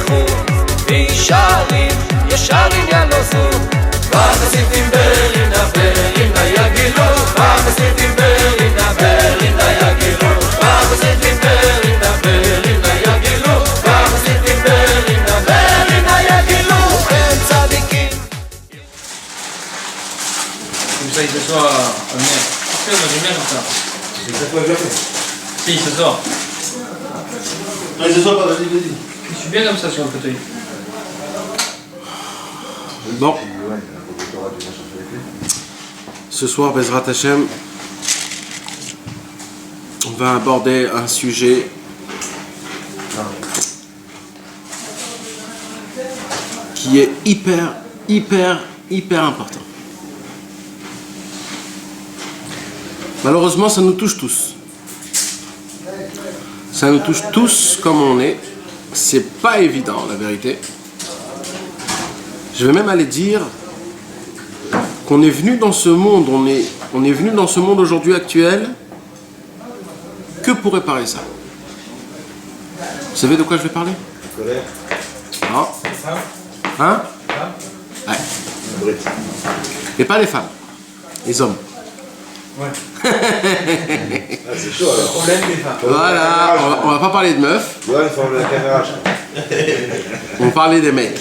זכות וישרים ישר עניין לא זו וחסידים ברינה ברינה יגילו וחסידים ברינה ברינה יגילו וחסידים ברינה ברינה יגילו וחסידים ברינה ברינה יגילו הם צדיקים. Comme ça il s'assoit à venir. Parce que moi j'aime bien comme ça. C'est ça quoi bien. Si il s'assoit. Non, il s'assoit pas, vas-y. Je suis bien comme ça sur le fauteuil. Bon. Ce soir, Bezrat Hashem, on va aborder un sujet qui est hyper important. Malheureusement, ça nous touche tous. Ça nous touche tous comme on est. C'est pas évident, la vérité. Je vais même aller dire qu'on est venu dans ce monde, on est venu dans ce monde aujourd'hui actuel que pour réparer ça. Vous savez de quoi je vais parler? Non. Hein? Ouais. Et pas les femmes, les hommes. Ouais. C'est chaud alors. Problème des femmes. Voilà, on va pas parler de meufs. Ouais, il faut enlever la caméra. On va parler des mecs.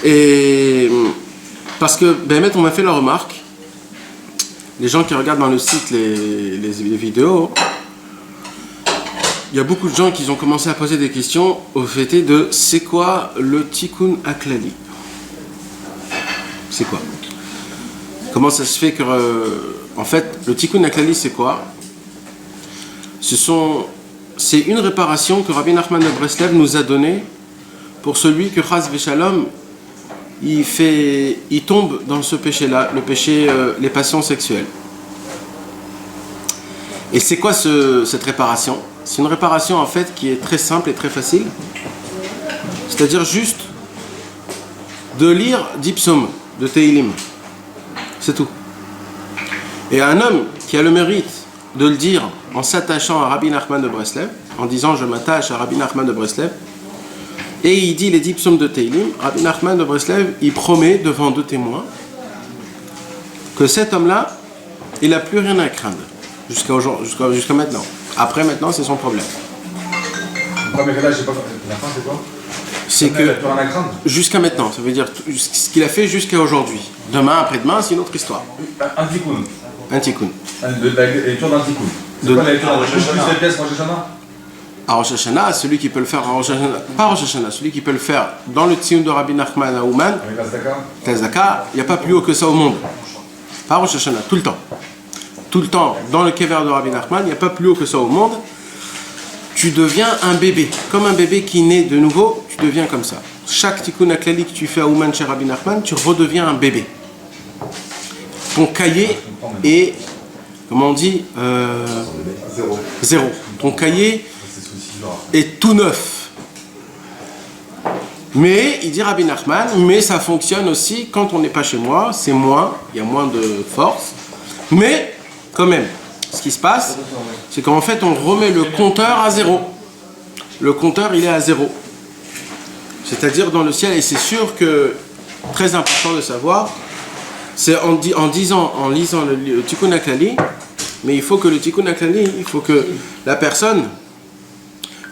Et parce que Bémet, on m'a fait la remarque, les gens qui regardent dans le site les vidéos, il y a beaucoup de gens qui ont commencé à poser des questions au fait de c'est quoi le Tikkun Aklali? C'est quoi? Comment ça se fait que en fait le Tikkun Aklali c'est quoi? C'est une réparation que Rabbi Nachman de Breslev nous a donnée pour celui que Chas Veshalom il tombe dans ce péché-là, le péché, les passions sexuelles. Et c'est quoi cette réparation? C'est une réparation en fait qui est très simple et très facile. C'est-à-dire juste de lire 10 psaumes de Teilim. C'est tout. Et un homme qui a le mérite de le dire en s'attachant à Rabbi Nachman de Breslev, en disant je m'attache à Rabbi Nachman de Breslev, et il dit les 10 psaumes de Teilim, Rabbi Nachman de Breslev, il promet devant 2 témoins que cet homme-là, il n'a plus rien à craindre jusqu'à maintenant. Après, maintenant, c'est son problème. Non, mais là, je sais pas. La fin, c'est quoi? C'est que jusqu'à maintenant, ça veut dire ce qu'il a fait jusqu'à aujourd'hui. Demain, après-demain, c'est une autre histoire. Un tikkun. Un tikkun. La lecture d'un tikkun. C'est quoi la lecture d'un tikkun? Plus les pièces Rosh Hashanah? À Rosh Hashanah, celui qui peut le faire à Rosh Hashanah, pas à Rosh Hashanah, celui qui peut le faire dans le Tziyun de Rabbi Nachman à Ouman, Avec la Zdaka? la Zdaka, il n'y a pas plus haut que ça au monde. Pas à Rosh Hashanah, tout le temps. Tout le temps, dans le kever de Rabbi Nachman, il n'y a pas plus haut que ça au monde. Tu deviens un bébé. Comme un bébé qui naît de nouveau, tu deviens comme ça. Chaque tikkun aklali que tu fais à Ouman chez Rabbi Nachman, tu redeviens un bébé. Ton cahier est, comment on dit, zéro. Ton cahier est tout neuf. Mais, il dit Rabbi Nachman, mais ça fonctionne aussi quand on n'est pas chez moi, c'est moins, il y a moins de force. Mais, quand même, ce qui se passe, c'est qu'en fait, on remet le compteur à zéro. Le compteur, il est à zéro. C'est-à-dire dans le ciel, et c'est sûr que, très important de savoir, c'est en lisant le Tikkun Aklali, mais il faut que le Tikkun Aklali, il faut que la personne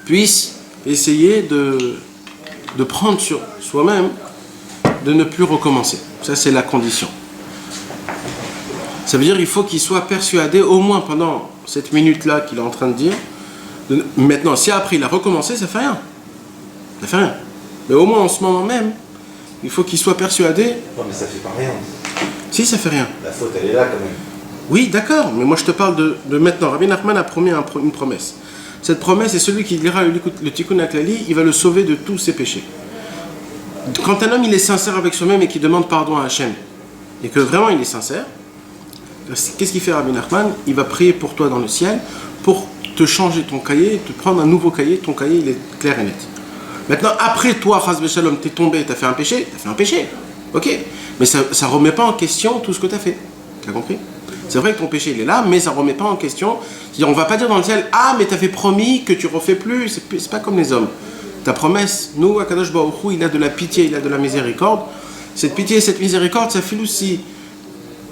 puisse essayer de prendre sur soi-même, de ne plus recommencer. Ça, c'est la condition. Ça veut dire qu'il faut qu'il soit persuadé, au moins pendant cette minute-là qu'il est en train de dire. Maintenant, si après il a recommencé, ça fait rien. Ça fait rien. Mais au moins en ce moment même, il faut qu'il soit persuadé. Non, mais ça fait pas rien. Si, ça fait rien. La faute, elle est là quand même. Oui, d'accord, mais moi je te parle de maintenant. Rabbi Nachman a promis une promesse. Cette promesse, c'est celui qui lira le Tikkun Aklali, il va le sauver de tous ses péchés. Quand un homme il est sincère avec soi-même et qu'il demande pardon à Hachem, et que vraiment il est sincère, qu'est-ce qu'il fait Rabbi Nachman? Il va prier pour toi dans le ciel pour te changer ton cahier, te prendre un nouveau cahier, ton cahier il est clair et net. Maintenant, après toi, Chas Veshalom, t'es tombé, t'as fait un péché, ok. Mais ça remet pas en question tout ce que t'as fait. T'as compris? C'est vrai que ton péché il est là, mais ça ne remet pas en question. C'est-à-dire, on ne va pas dire dans le ciel, ah mais tu as fait promis que tu ne refais plus. C'est pas comme les hommes. Ta promesse, nous, Akadosh Baruch Hu, il a de la pitié, il a de la miséricorde. Cette pitié et cette miséricorde, ça fait aussi,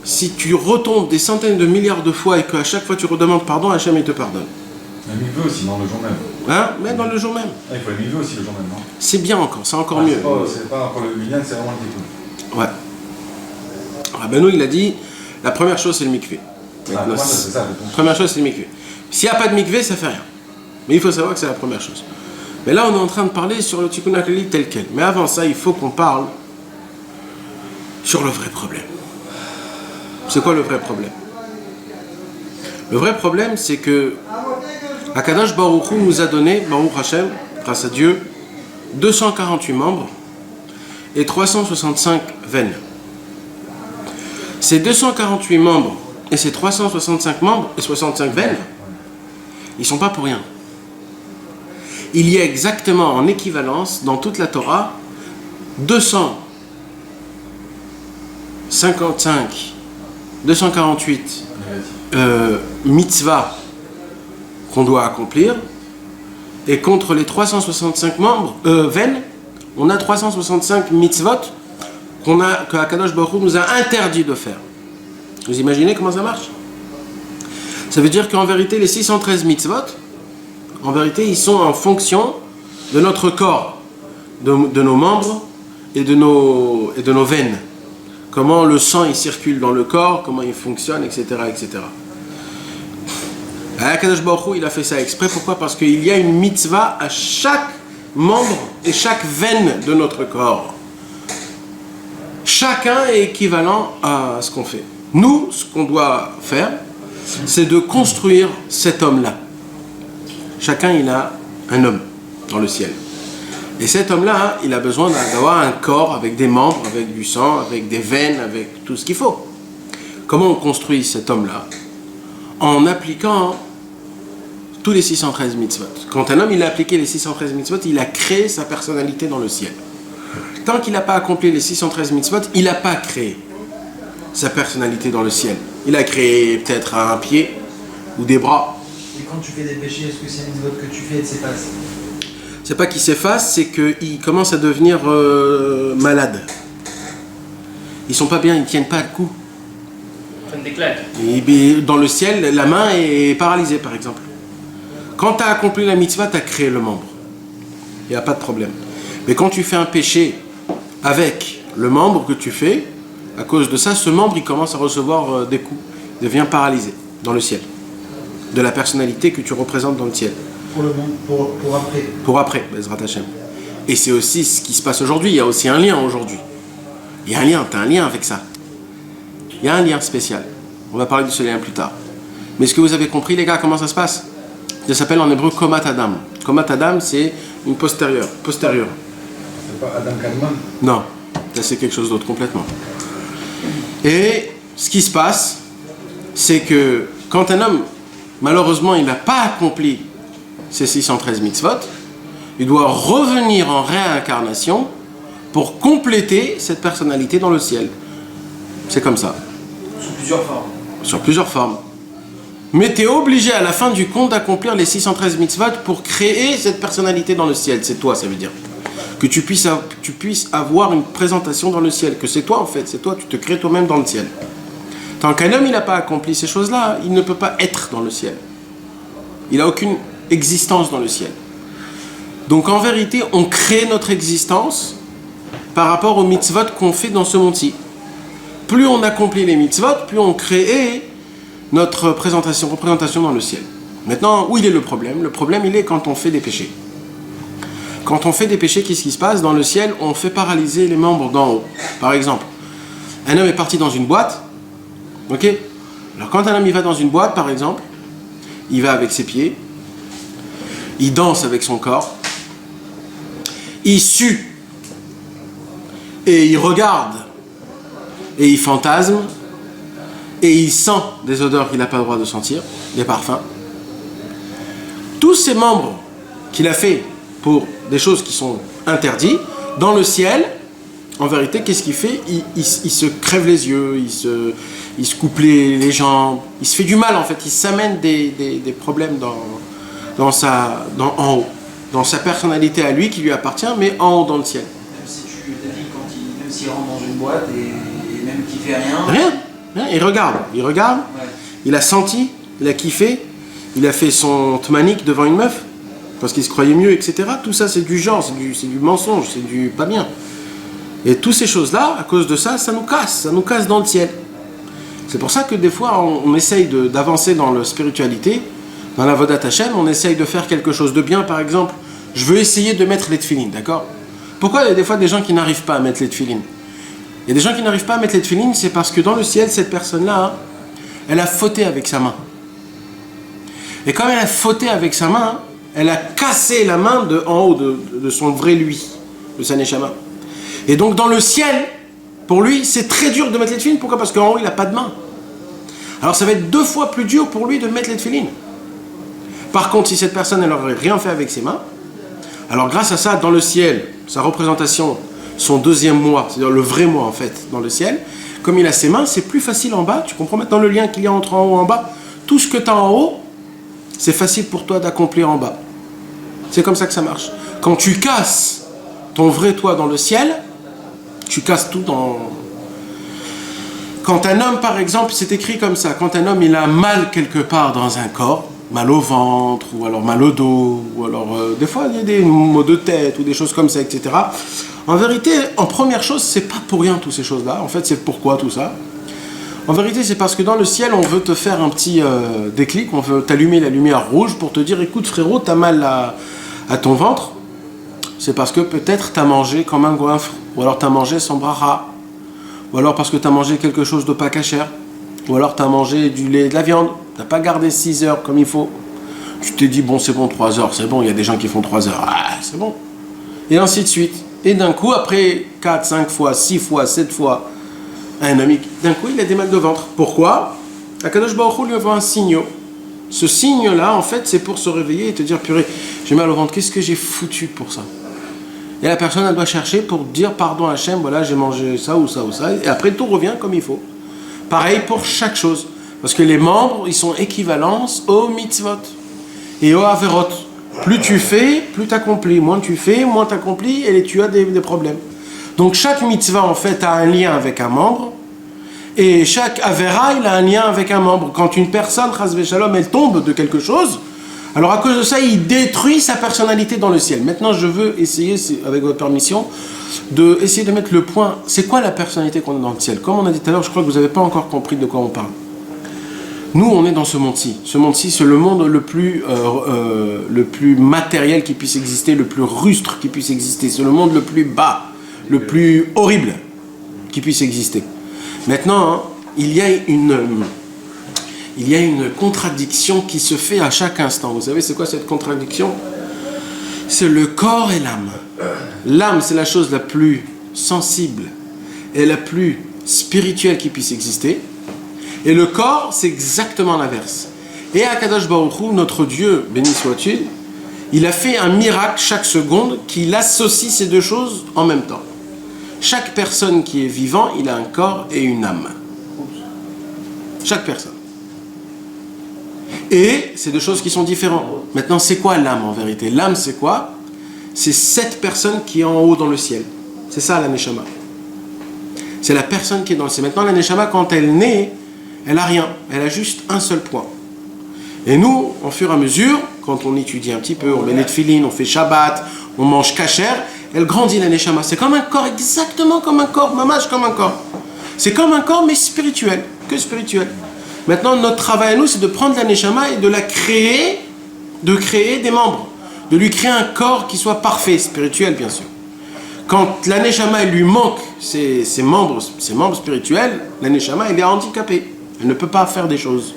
si tu retombes des centaines de milliards de fois et qu'à chaque fois tu redemandes pardon, Hachem il te pardonne. La mikveh aussi, non, le jour même. Hein? Mais dans le jour même. Ah, il faut la mikveh aussi le jour même, non? C'est bien encore, c'est encore mieux. C'est pas pour le minyan, c'est vraiment le tikkun. Ouais. Rabbeinu, il a dit, la première chose c'est le mikvé. Moi, c'est ça, le Première chose c'est le mikvé. S'il n'y a pas de mikvé, ça fait rien. Mais il faut savoir que c'est la première chose. Mais là, on est en train de parler sur le tikkun haklali tel quel. Mais avant ça, il faut qu'on parle sur le vrai problème. C'est quoi le vrai problème? Le vrai problème, c'est que Akadosh Baruch Hu nous a donné, Baruch Hashem, grâce à Dieu, 248 membres et 365 veines. Ces 248 membres et ces 365 membres et 65 veines, ils ne sont pas pour rien. Il y a exactement en équivalence dans toute la Torah 248 mitzvahs qu'on doit accomplir, et contre les 365 membres, veines, on a 365 mitzvot que Akadosh Baruch Hu nous a interdit de faire. Vous imaginez comment ça marche? Ça veut dire qu'en vérité, les 613 mitzvot, en vérité, ils sont en fonction de notre corps, de nos membres et de nos veines. Comment le sang il circule dans le corps, comment il fonctionne, etc. etc. Akadosh Baruch Hu, il a fait ça exprès. Pourquoi? Parce qu'il y a une mitzvah à chaque membre et chaque veine de notre corps. Chacun est équivalent à ce qu'on fait. Nous, ce qu'on doit faire, c'est de construire cet homme-là. Chacun, il a un homme dans le ciel. Et cet homme-là, il a besoin d'avoir un corps avec des membres, avec du sang, avec des veines, avec tout ce qu'il faut. Comment on construit cet homme-là? En appliquant tous les 613 mitzvot. Quand un homme il a appliqué les 613 mitzvot, il a créé sa personnalité dans le ciel. Tant qu'il n'a pas accompli les 613 mitzvot, il n'a pas créé sa personnalité dans le ciel. Il a créé peut-être un pied ou des bras. Et quand tu fais des péchés, est-ce que c'est un mitzvot que tu fais et s'efface? C'est pas qu'il s'efface, c'est qu'il commence à devenir malade. Ils sont pas bien, ils tiennent pas le coup. Des claques. Et dans le ciel, la main est paralysée, par exemple. Quand tu as accompli la mitzvah, tu as créé le membre. Il n'y a pas de problème. Mais quand tu fais un péché avec le membre que tu fais, à cause de ça, ce membre, il commence à recevoir des coups. Il devient paralysé dans le ciel. De la personnalité que tu représentes dans le ciel. Pour le monde, pour après. Pour après, Bezrat Hashem. Et c'est aussi ce qui se passe aujourd'hui. Il y a aussi un lien aujourd'hui. Il y a un lien, tu as un lien avec ça. Il y a un lien spécial. On va parler de ce lien plus tard. Mais est-ce que vous avez compris, les gars, comment ça se passe? Ça s'appelle en hébreu Komat Adam. Komat Adam, c'est une postérieure. C'est pas Adam Kadmon? Non, ça c'est quelque chose d'autre complètement. Et ce qui se passe, c'est que quand un homme, malheureusement, il n'a pas accompli ces 613 mitzvot, il doit revenir en réincarnation pour compléter cette personnalité dans le ciel. C'est comme ça. Sous plusieurs formes. Sur plusieurs formes. Mais tu es obligé à la fin du compte d'accomplir les 613 mitzvot pour créer cette personnalité dans le ciel. C'est toi, ça veut dire. Que tu puisses avoir une présentation dans le ciel. Que c'est toi en fait, c'est toi, tu te crées toi-même dans le ciel. Tant qu'un homme il n'a pas accompli ces choses-là, il ne peut pas être dans le ciel. Il n'a aucune existence dans le ciel. Donc en vérité, on crée notre existence par rapport aux mitzvot qu'on fait dans ce monde-ci. Plus on accomplit les mitzvot, plus on crée notre représentation dans le ciel. Maintenant, où il est le problème? Le problème, il est quand on fait des péchés. Quand on fait des péchés, qu'est-ce qui se passe? Dans le ciel, on fait paralyser les membres d'en haut. Par exemple, un homme est parti dans une boîte. Ok? Alors quand un homme il va dans une boîte, par exemple, il va avec ses pieds, il danse avec son corps, il sue, et il regarde, et il fantasme, et il sent des odeurs qu'il n'a pas le droit de sentir, des parfums. Tous ces membres qu'il a fait pour des choses qui sont interdites, dans le ciel, en vérité, qu'est-ce qu'il fait? Il se crève les yeux, il se coupe les jambes, il se fait du mal en fait, il s'amène des problèmes en haut, dans sa personnalité à lui qui lui appartient, mais en haut dans le ciel. Même si tu t'as dit, même s'il rentre dans une boîte et même qu'il fait rien. Rien, il regarde, Ouais. il a senti, il a kiffé, il a fait son tmanik devant une meuf, parce qu'il se croyait mieux, etc. Tout ça c'est du genre, c'est du mensonge, c'est du pas bien. Et toutes ces choses-là, à cause de ça, ça nous casse dans le ciel. C'est pour ça que des fois, on essaye d'avancer dans la spiritualité, dans la Vodat Hashem, on essaye de faire quelque chose de bien. Par exemple, je veux essayer de mettre les tefilines, d'accord? Pourquoi il y a des fois des gens qui n'arrivent pas à mettre les tefilines? Il y a des gens qui n'arrivent pas à mettre les tefilines, c'est parce que dans le ciel, cette personne-là, elle a fauté avec sa main. Et comme elle a fauté avec sa main, elle a cassé la main en haut de son vrai lui, de sa neshama. Et donc dans le ciel, pour lui, c'est très dur de mettre les tefilines. Pourquoi? Parce qu'en haut, il n'a pas de main. Alors ça va être 2 fois plus dur pour lui de mettre les tefilines. Par contre, si cette personne, elle n'aurait rien fait avec ses mains, alors grâce à ça, dans le ciel, sa représentation, son deuxième moi, c'est-à-dire le vrai moi en fait, dans le ciel, comme il a ses mains, c'est plus facile en bas. Tu comprends maintenant le lien qu'il y a entre en haut et en bas? Tout ce que tu as en haut, c'est facile pour toi d'accomplir en bas. C'est comme ça que ça marche. Quand tu casses ton vrai toi dans le ciel, tu casses tout dans... Quand un homme, par exemple, c'est écrit comme ça, quand un homme il a mal quelque part dans un corps, mal au ventre, ou alors mal au dos, ou alors des fois il y a des maux de tête, ou des choses comme ça, etc. En vérité, en première chose, c'est pas pour rien toutes ces choses-là. En fait, c'est pourquoi tout ça. En vérité, c'est parce que dans le ciel, on veut te faire un petit déclic, on veut t'allumer la lumière rouge pour te dire, écoute frérot, t'as mal à ton ventre, c'est parce que peut-être t'as mangé comme un goinfre, ou alors t'as mangé sans bracha, ou alors parce que t'as mangé quelque chose de pas cachère, ou alors t'as mangé du lait, de la viande, t'as pas gardé 6 heures comme il faut, tu t'es dit bon c'est bon 3 heures, c'est bon, il y a des gens qui font 3 heures, ah, c'est bon, et ainsi de suite. Et d'un coup, après 4, 5 fois, 6 fois, 7 fois, un ami, d'un coup il a des mal de ventre. Pourquoi? Akadosh Baruch Hu lui envoie un signe. Ce signe-là, en fait, c'est pour se réveiller et te dire, purée, j'ai mal au ventre, qu'est-ce que j'ai foutu pour ça? Et la personne, elle doit chercher pour dire pardon à Hachem, voilà, j'ai mangé ça ou ça ou ça, et après tout revient comme il faut. Pareil pour chaque chose, parce que les membres, ils sont équivalents aux mitzvot et aux averot. Plus tu fais, plus tu accomplis. Moins tu fais, moins tu accomplis, et tu as des problèmes. Donc chaque mitzvah, en fait, a un lien avec un membre, et chaque avera, il a un lien avec un membre. Quand une personne, chas v'shalom, elle tombe de quelque chose, alors à cause de ça, il détruit sa personnalité dans le ciel. Maintenant, je veux essayer, avec votre permission, essayer de mettre le point. C'est quoi la personnalité qu'on a dans le ciel? Comme on a dit tout à l'heure, je crois que vous n'avez pas encore compris de quoi on parle. Nous, on est dans ce monde-ci. Ce monde-ci, c'est le monde le plus matériel qui puisse exister, le plus rustre qui puisse exister. C'est le monde le plus bas, le plus horrible qui puisse exister. Maintenant, hein, il y a une contradiction qui se fait à chaque instant. Vous savez, c'est quoi cette contradiction? C'est le corps et l'âme. L'âme, c'est la chose la plus sensible et la plus spirituelle qui puisse exister. Et le corps, c'est exactement l'inverse. Et Akadosh Baruch Hu, notre Dieu, béni soit-il, il a fait un miracle chaque seconde qu'il associe ces deux choses en même temps. Chaque personne qui est vivant, il a un corps et une âme. Chaque personne. Et c'est deux choses qui sont différentes. Maintenant, c'est quoi l'âme en vérité? L'âme, c'est quoi? C'est cette personne qui est en haut dans le ciel. C'est ça la Neshama. C'est la personne qui est dans le ciel. Maintenant, la Neshama, quand elle naît, elle n'a rien. Elle a juste un seul point. Et nous, au fur et à mesure, quand on étudie un petit peu, on met les tefilines, on fait Shabbat, on mange kasher, elle grandit la Neshama. C'est comme un corps, exactement comme un corps, mamash comme un corps. C'est comme un corps, mais spirituel, que spirituel. Maintenant, notre travail à nous, c'est de prendre la Neshama et de la créer, de créer des membres, de lui créer un corps qui soit parfait, spirituel bien sûr. Quand la Neshama, elle lui manque ses membres spirituels, la Neshama, elle est handicapée. Elle ne peut pas faire des choses.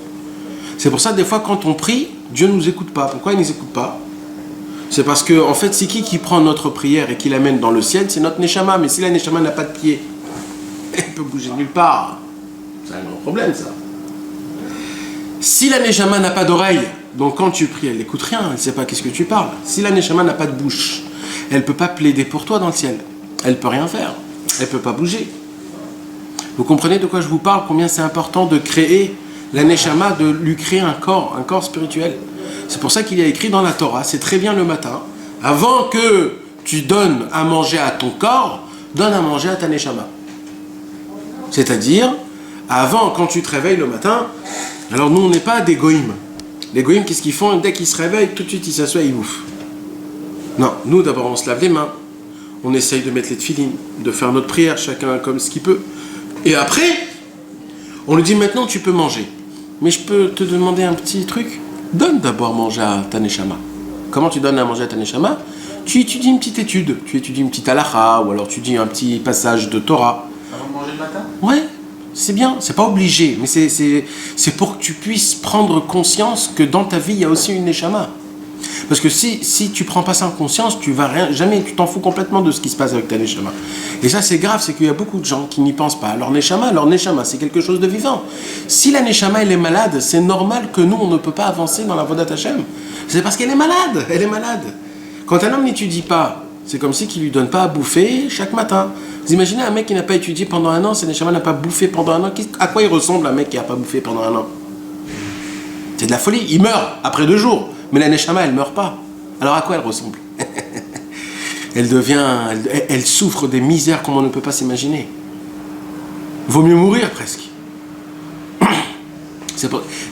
C'est pour ça, des fois, quand on prie, Dieu ne nous écoute pas. Pourquoi il ne nous écoute pas? C'est parce que, en fait, c'est qui prend notre prière et qui l'amène dans le ciel? C'est notre Neshama. Mais si la Neshama n'a pas de pied, elle peut bouger nulle part. C'est un gros problème, ça. Si la Neshama n'a pas d'oreille, donc quand tu pries, elle n'écoute rien, elle ne sait pas qu'est-ce que tu parles. Si la Neshama n'a pas de bouche, elle ne peut pas plaider pour toi dans le ciel. Elle ne peut rien faire. Elle ne peut pas bouger. Vous comprenez de quoi je vous parle? Combien c'est important de créer la Neshama, de lui créer un corps spirituel. C'est pour ça qu'il y a écrit dans la Torah, c'est très bien le matin, avant que tu donnes à manger à ton corps, donne à manger à ta Neshama. C'est-à-dire, avant, quand tu te réveilles le matin, alors nous on n'est pas des goïms. Les goïms, qu'est-ce qu'ils font? Dès qu'ils se réveillent, tout de suite ils s'assoient et ils bouffent. Non, nous d'abord on se lave les mains, on essaye de mettre les tefilines, de faire notre prière, chacun comme ce qu'il peut. Et après, on lui dit maintenant tu peux manger. Mais je peux te demander un petit truc? Donne d'abord manger à ta Neshama. Comment tu donnes à manger à ta Neshama? Tu étudies une petite étude, tu étudies une petite halakha, ou alors tu dis un petit passage de Torah. Avant de manger le matin? Ouais, c'est bien, c'est pas obligé, mais c'est pour que tu puisses prendre conscience que dans ta vie, il y a aussi une Neshama. Parce que si tu prends pas ça en conscience, tu vas jamais, tu t'en fous complètement de ce qui se passe avec ta Neshama. Et ça, c'est grave, c'est qu'il y a beaucoup de gens qui n'y pensent pas. Leur Neshama, c'est quelque chose de vivant. Si la Neshama, elle est malade, c'est normal que nous, on ne peut pas avancer dans la Vodat Hashem. C'est parce qu'elle est malade, elle est malade. Quand un homme n'étudie pas, c'est comme si qu'il lui donne pas à bouffer chaque matin. Vous imaginez un mec qui n'a pas étudié pendant un an, sa Neshama n'a pas bouffé pendant un an, à quoi il ressemble un mec qui n'a pas bouffé pendant un an? C'est de la folie, il meurt après 2 jours. Mais la Neshama, elle ne meurt pas. Alors à quoi elle ressemble? Elle souffre des misères comme on ne peut pas s'imaginer. Vaut mieux mourir presque.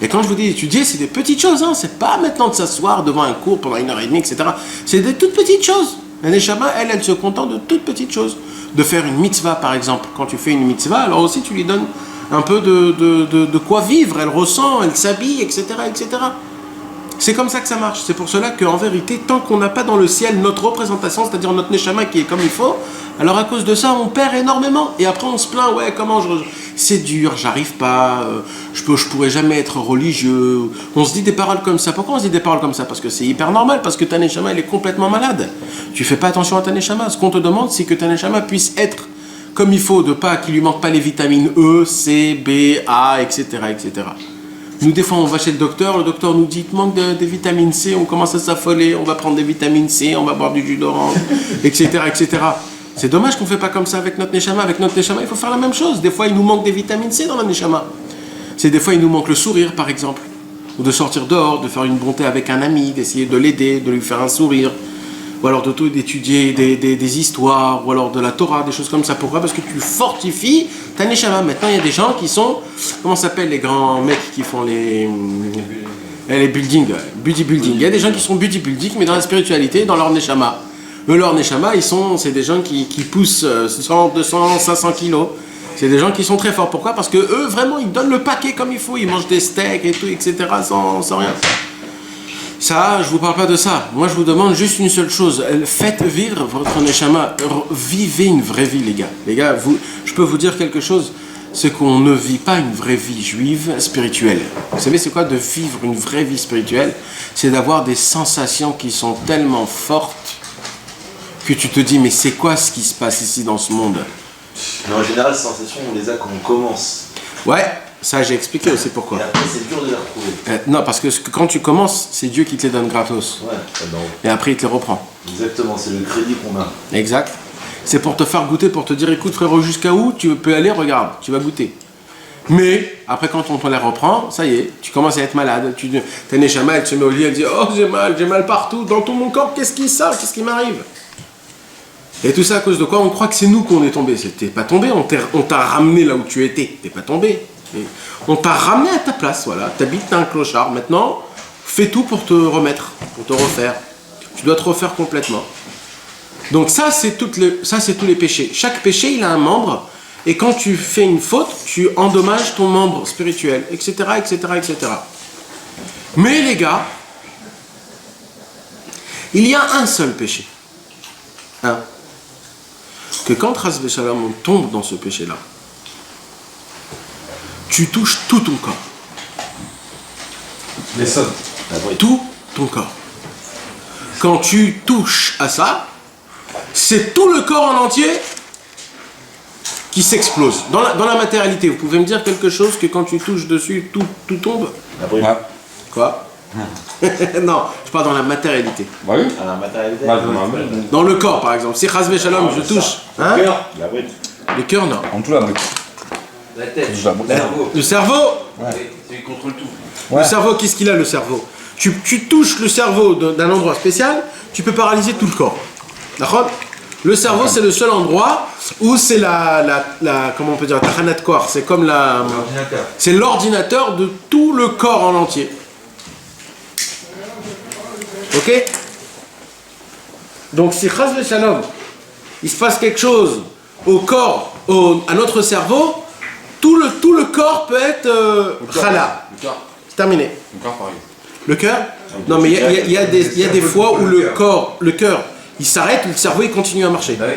Et quand je vous dis étudier, c'est des petites choses. Hein. C'est pas maintenant de s'asseoir devant un cours pendant 1h30, etc. C'est des toutes petites choses. La Neshama, elle se contente de toutes petites choses. De faire une mitzvah, par exemple. Quand tu fais une mitzvah, alors aussi tu lui donnes un peu de quoi vivre. Elle ressent, elle s'habille, etc., etc. C'est comme ça que ça marche. C'est pour cela qu'en vérité, tant qu'on n'a pas dans le ciel notre représentation, c'est-à-dire notre Neshama qui est comme il faut, alors à cause de ça, on perd énormément. Et après, on se plaint, ouais, comment c'est dur, j'arrive pas, je pourrais jamais être religieux. On se dit des paroles comme ça. Pourquoi on se dit des paroles comme ça? Parce que c'est hyper normal, parce que ta Neshama, elle est complètement malade. Tu fais pas attention à ta Neshama. Ce qu'on te demande, c'est que ta Neshama puisse être comme il faut, de pas qu'il lui manque pas les vitamines E, C, B, A, etc., etc. Nous, des fois, on va chez le docteur nous dit, il te manque des vitamines C, on commence à s'affoler, on va prendre des vitamines C, on va boire du jus d'orange, etc., etc. C'est dommage qu'on ne fait pas comme ça avec notre Neshama. Avec notre Neshama, il faut faire la même chose. Des fois, il nous manque des vitamines C dans la Neshama. Des fois, il nous manque le sourire, par exemple. Ou de sortir dehors, de faire une bonté avec un ami, d'essayer de l'aider, de lui faire un sourire. Ou alors d'étudier des histoires, ou alors de la Torah, des choses comme ça. Pourquoi? Parce que tu fortifies ta Neshama. Maintenant, il y a des gens qui sont, comment s'appellent les grands mecs qui font les building, buddy building. Il y a des gens qui sont buddy building, mais dans la spiritualité, dans leur Neshama. Eux, leur Neshama, c'est des gens qui poussent 100, 200, 500 kilos. C'est des gens qui sont très forts. Pourquoi? Parce que eux, vraiment, ils donnent le paquet comme il faut. Ils mangent des steaks et tout, etc. sans rien. Ça, je vous parle pas de ça. Moi, je vous demande juste une seule chose. Faites vivre votre Neshama. Vivez une vraie vie, les gars. Les gars, je peux vous dire quelque chose. C'est qu'on ne vit pas une vraie vie juive spirituelle. Vous savez, c'est quoi de vivre une vraie vie spirituelle? C'est d'avoir des sensations qui sont tellement fortes que tu te dis, mais c'est quoi ce qui se passe ici dans ce monde? Mais en général, ces sensations, on les a quand on commence. Ouais. Ça, j'ai expliqué aussi pourquoi. Et après, c'est dur de les retrouver. Non, parce que quand tu commences, c'est Dieu qui te les donne gratos. Ouais, et après, il te les reprend. Exactement, c'est le crédit qu'on a. Exact. C'est pour te faire goûter, pour te dire, écoute frérot, jusqu'à où tu peux aller, regarde, tu vas goûter. Mais, après, quand on te les reprend, ça y est, tu commences à être malade. Ta Neshama, elle se met au lit, elle dit, oh, j'ai mal partout, dans tout mon corps, qu'est-ce qui m'arrive? Et tout ça à cause de quoi? On croit que c'est nous qu'on est tombé. T'es pas tombé, on t'a ramené là où tu étais. T'es pas tombé. On t'a ramené à ta place, voilà. T'habites, t'es un clochard. Maintenant, fais tout pour te remettre, pour te refaire. Tu dois te refaire complètement. Donc ça, c'est tous les péchés. Chaque péché, il a un membre. Et quand tu fais une faute, tu endommages ton membre spirituel, etc., etc., etc. Mais les gars, il y a un seul péché. Hein? Que quand Ras V'Shalom, on tombe dans ce péché-là, tu touches tout ton corps. Les sommes. Tout ton corps. Quand tu touches à ça, c'est tout le corps en entier qui s'explose. Dans la matérialité, vous pouvez me dire quelque chose que quand tu touches dessus, tout tombe? La brûle. Quoi? Non, je parle dans la matérialité. Bah oui. À la matérialité. Bah, Dans le corps, par exemple. Si Chas V'Shalom, je touche. Hein? La brûle. Le cœur, non. En dessous la brique. La tête, Je la- le cerveau. Le cerveau, Il contrôle tout. Ouais. le cerveau, qu'est-ce qu'il a, le cerveau? Tu touches le cerveau d'un endroit spécial, tu peux paralyser tout le corps. D'accord? Le cerveau, c'est le seul endroit où c'est comment on peut dire, la de corps. C'est comme L'ordinateur. c'est l'ordinateur de tout le corps en entier. Ok? Donc si Chas Shalom, il se passe quelque chose au corps, à notre cerveau, tout le corps peut être chala. Le cœur. C'est terminé. Le cœur, pareil. Le cœur? Non, mais il y a des fois où le cœur, il s'arrête, ou le cerveau il continue à marcher. Ah oui.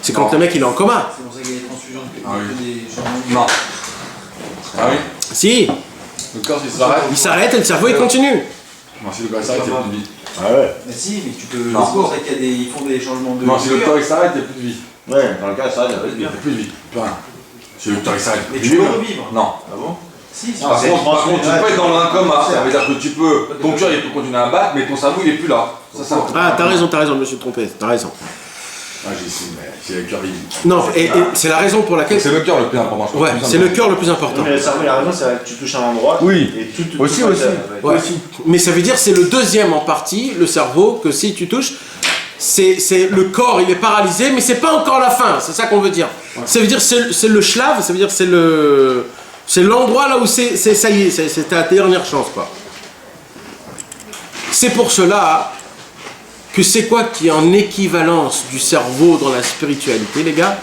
C'est quand le mec il est en coma. C'est pour ça qu'il y a des transfusions Ah oui. des changements. Non. Ah oui. Si, Le corps, il s'arrête. il s'arrête et le cerveau il continue. Non, si le corps il s'arrête, il n'y a plus de vie. Ah ouais. Mais si, mais tu peux. Non. C'est pour ça qu'il y a ils font des changements de. Non, si le corps il s'arrête, il n'y a plus de vie. Ouais, dans le cas, ça, il y a Il n'y a plus de vie. Plus rien. Si le corps il s'arrête. Mais tu peux revivre. Non. Ah bon? Si, si. Par contre, tu peux être dans un coma. Ça veut dire que tu peux. Ton cœur il peut continuer à battre, mais ton cerveau il est plus là. Ça, c'est un truc. Ah, t'as raison, je me suis trompé, t'as raison. Ah, j'ai essayé, mais c'est le cœur vide. Non, et c'est la raison pour laquelle. C'est le cœur le plus important, je crois. Ouais, c'est le cœur le plus important. Mais le cerveau, il a raison, c'est vrai que tu touches un endroit. Oui. Et tout. Aussi, tout aussi. Ouais. Mais ça veut dire c'est le deuxième en partie, le cerveau, que si tu touches, c'est le corps, il est paralysé, mais c'est pas encore la fin, c'est ça qu'on veut dire. Ça veut dire c'est le shlav, ça veut dire c'est l'endroit là où c'est ça y est, c'est ta dernière chance quoi. C'est pour cela que c'est quoi qui est en équivalence du cerveau dans la spiritualité, les gars?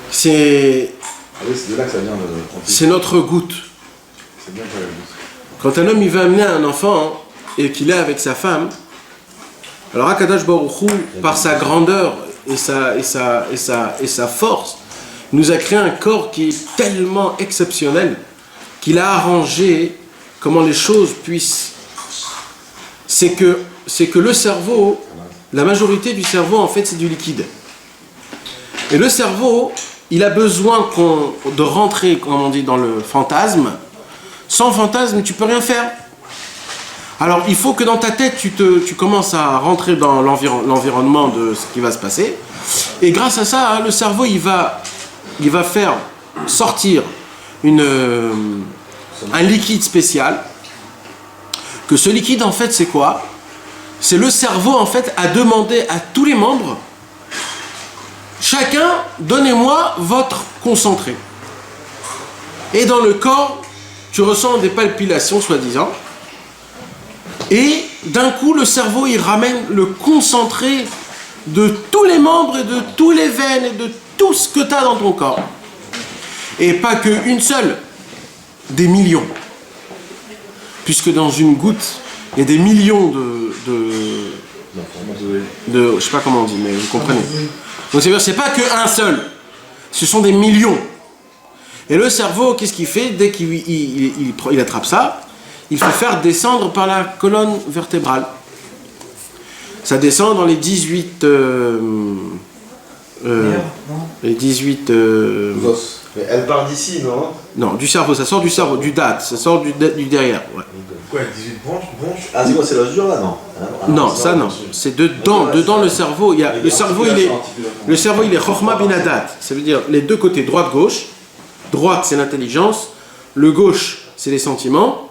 C'est Ah oui, c'est de là que ça vient de tromper. c'est notre goutte. C'est bien que la goutte. Quand un homme il veut amener un enfant et qu'il est avec sa femme, alors Akadosh Baruch Hu, par sa grandeur et sa force, nous a créé un corps qui est tellement exceptionnel qu'il a arrangé comment les choses puissent. C'est que le cerveau, la majorité du cerveau en fait c'est du liquide. Et le cerveau, il a besoin de rentrer, comme on dit, dans le fantasme. Sans fantasme, tu peux rien faire. Alors, il faut que dans ta tête, tu commences à rentrer dans l'environnement de ce qui va se passer. Et grâce à ça, hein, le cerveau, il va faire sortir un liquide spécial. Que ce liquide, en fait, c'est quoi? C'est le cerveau, en fait, a demandé à tous les membres, chacun, donnez-moi votre concentré. Et dans le corps, tu ressens des palpitations, soi-disant. Et d'un coup, le cerveau, il ramène le concentré de tous les membres et de tous les veines et de tout ce que tu as dans ton corps. Et pas qu'une seule, des millions. Puisque dans une goutte, il y a des millions je sais pas comment on dit, mais vous comprenez. Donc c'est pas qu'un seul, ce sont des millions. Et le cerveau, qu'est-ce qu'il fait? Dès qu'il attrape ça, il fait faire descendre par la colonne vertébrale. Ça descend dans les 18... les 18... Os. Mais elle part d'ici, non? Non, du cerveau, ça sort du cerveau, du date, ça sort du derrière. Ouais. Quoi, 18 bronches? Ah, c'est quoi, c'est l'os dur là, non? Non, ça non. C'est dedans le cerveau. Il y a, le cerveau, il est Chokhmah bin Hadat. Ça veut dire les deux côtés, droite-gauche. Droite, c'est l'intelligence. Le gauche, c'est les sentiments.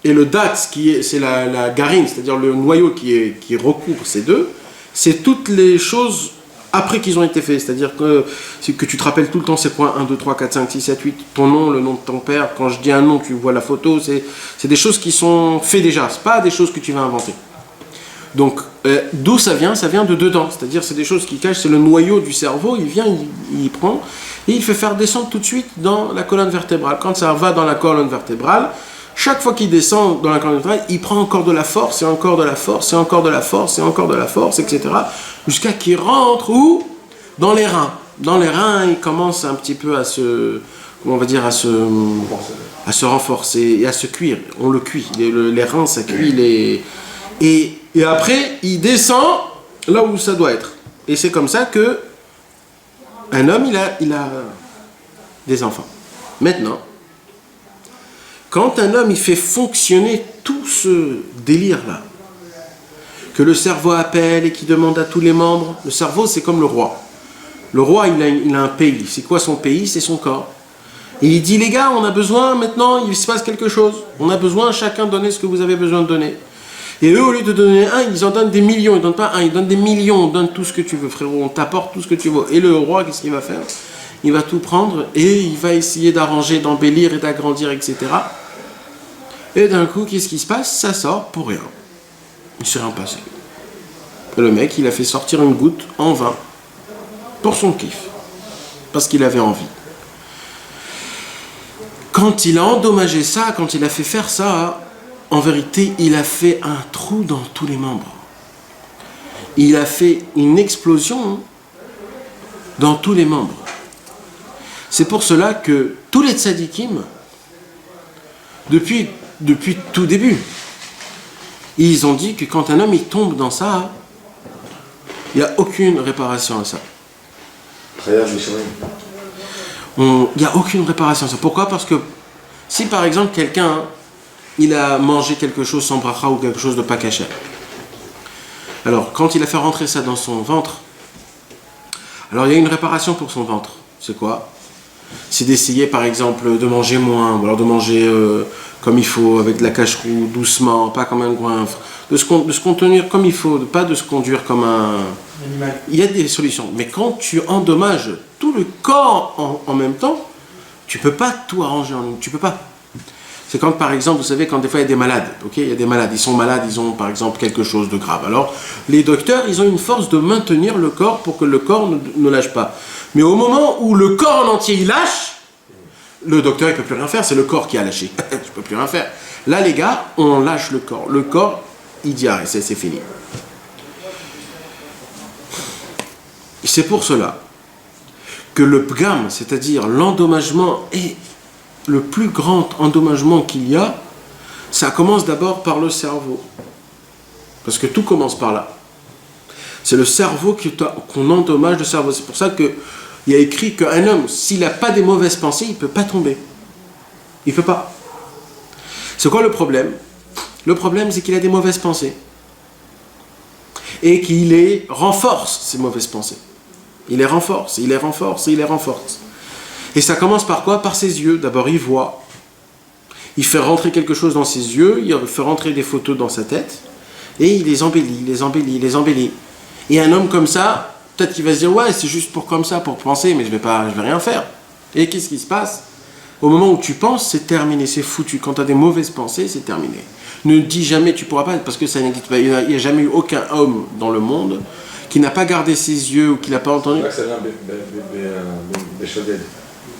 Et le dat, c'est la garine, c'est-à-dire le noyau qui recouvre ces deux. C'est toutes les choses après qu'ils ont été faits. C'est-à-dire que tu te rappelles tout le temps ces points 1, 2, 3, 4, 5, 6, 7, 8, ton nom, le nom de ton père. Quand je dis un nom, tu vois la photo. C'est des choses qui sont faites déjà. Ce pas des choses que tu vas inventer. Donc, d'où ça vient? Ça vient de dedans. C'est-à-dire c'est des choses qui cachent, c'est le noyau du cerveau. Il vient, il prend, et il fait faire descendre tout de suite dans la colonne vertébrale. Quand ça va dans la colonne vertébrale, chaque fois qu'il descend dans la colonne vertébrale, il prend encore de la force, et encore de la force, et encore de la force, et encore de la force, etc. Jusqu'à qu'il rentre où? Dans les reins. Dans les reins, il commence un petit peu à se renforcer et à se cuire. On le cuit. Les reins, ça cuit. Et après, il descend là où ça doit être. Et c'est comme ça que un homme, il a des enfants. Maintenant, quand un homme, il fait fonctionner tout ce délire-là, que le cerveau appelle et qui demande à tous les membres, le cerveau, c'est comme le roi. Le roi, il a un pays. C'est quoi son pays? C'est son corps. Et il dit, les gars, on a besoin maintenant, il se passe quelque chose. On a besoin, chacun donner ce que vous avez besoin de donner. Et eux, au lieu de donner un, ils en donnent des millions. Ils ne donnent pas un, ils donnent des millions. On donne tout ce que tu veux, frérot. On t'apporte tout ce que tu veux. Et le roi, qu'est-ce qu'il va faire? Il va tout prendre et il va essayer d'arranger, d'embellir et d'agrandir, etc. Et d'un coup, qu'est-ce qui se passe? Ça sort pour rien. Il ne s'est rien passé. Et le mec, il a fait sortir une goutte en vin. Pour son kiff. Parce qu'il avait envie. Quand il a endommagé ça, quand il a fait faire ça, en vérité, il a fait un trou dans tous les membres. Il a fait une explosion dans tous les membres. C'est pour cela que tous les tzadikim, depuis tout début, ils ont dit que quand un homme il tombe dans ça, il n'y a aucune réparation à ça. Il n'y a aucune réparation à ça. Pourquoi? Parce que si par exemple quelqu'un il a mangé quelque chose sans bracha ou quelque chose de pas caché, alors quand il a fait rentrer ça dans son ventre, alors il y a une réparation pour son ventre. C'est quoi? C'est d'essayer par exemple de manger moins, ou alors de manger comme il faut, avec de la cache-roue, doucement, pas comme un goinfre, de se contenir comme il faut, pas de se conduire comme un animal. Il y a des solutions, mais quand tu endommages tout le corps en même temps, tu peux pas tout arranger en une, tu peux pas. C'est comme par exemple, vous savez, quand des fois il y a des malades, ok, il y a des malades, ils sont malades, ils ont par exemple quelque chose de grave. Alors, les docteurs, ils ont une force de maintenir le corps pour que le corps ne lâche pas. Mais au moment où le corps en entier il lâche, le docteur il peut plus rien faire, c'est le corps qui a lâché. Tu peux plus rien faire. Là, les gars, on lâche le corps. Le corps, il dit arrête, c'est fini. C'est pour cela que le pgam, c'est-à-dire l'endommagement et le plus grand endommagement qu'il y a, ça commence d'abord par le cerveau. Parce que tout commence par là. C'est le cerveau qu'on endommage le cerveau. C'est pour ça qu'il y a écrit qu'un homme, s'il n'a pas des mauvaises pensées, il ne peut pas tomber. Il ne peut pas. C'est quoi le problème? Le problème, c'est qu'il a des mauvaises pensées. Et qu'il les renforce, ces mauvaises pensées. Il les renforce, il les renforce, il les renforce. Et ça commence par quoi? Par ses yeux. D'abord, il voit. Il fait rentrer quelque chose dans ses yeux, il fait rentrer des photos dans sa tête, et il les embellit, il les embellit, il les embellit. Et un homme comme ça, peut-être qu'il va se dire, ouais, c'est juste pour comme ça, pour penser, mais je vais rien faire. Et qu'est-ce qui se passe? Au moment où tu penses, c'est terminé, c'est foutu. Quand tu as des mauvaises pensées, c'est terminé. Ne dis jamais, tu pourras pas, parce que ça n'existe pas. Il n'y a jamais eu aucun homme dans le monde qui n'a pas gardé ses yeux ou qui n'a pas entendu. C'est là que ça vient Béchogeg.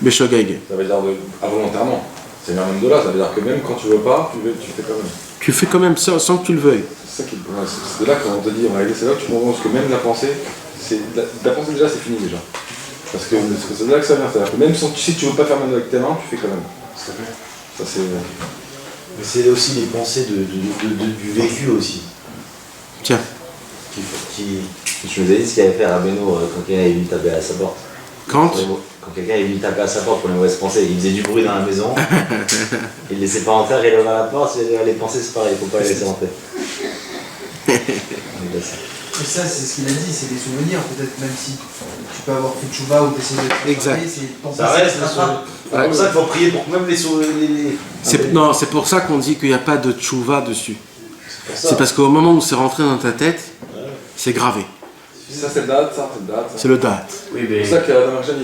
Béchogeg. Ça veut dire involontairement. C'est même de là, ça veut dire que même quand tu veux pas, tu fais quand même. Tu fais quand même ça sans que tu le veuilles. C'est ça qui c'est de là qu'on te dit, c'est là que tu comprends que même la pensée, la pensée déjà c'est fini déjà. Parce que c'est de là que ça vient, c'est-à-dire que même si tu veux pas faire mal avec tes mains, tu fais quand même. Ça c'est. Mais c'est aussi les pensées du vécu aussi. Tiens. Je me disais ce qu'il avait fait à Rabbeinu quand quelqu'un est venu taper à sa porte. Quand quelqu'un est venu taper à sa porte pour les mauvaises pensées, il faisait du bruit dans la maison, il ne laissait pas entrer, il ouvrait la porte, les pensées c'est pareil, il ne faut pas les laisser entrer. Et ça, c'est ce qu'il a dit, c'est des souvenirs, peut-être même si tu peux avoir fait tchouva ou t'essayes de exact. Ça reste, c'est pour ça qu'il faut prier pour que même les souvenirs. Non, c'est pour ça qu'on dit qu'il n'y a pas de tchouva dessus. C'est parce qu'au moment où c'est rentré dans ta tête, c'est gravé. Ça c'est le date, ça c'est le date. C'est le date. Oui, mais... C'est pour ça qu'Adam Arjan,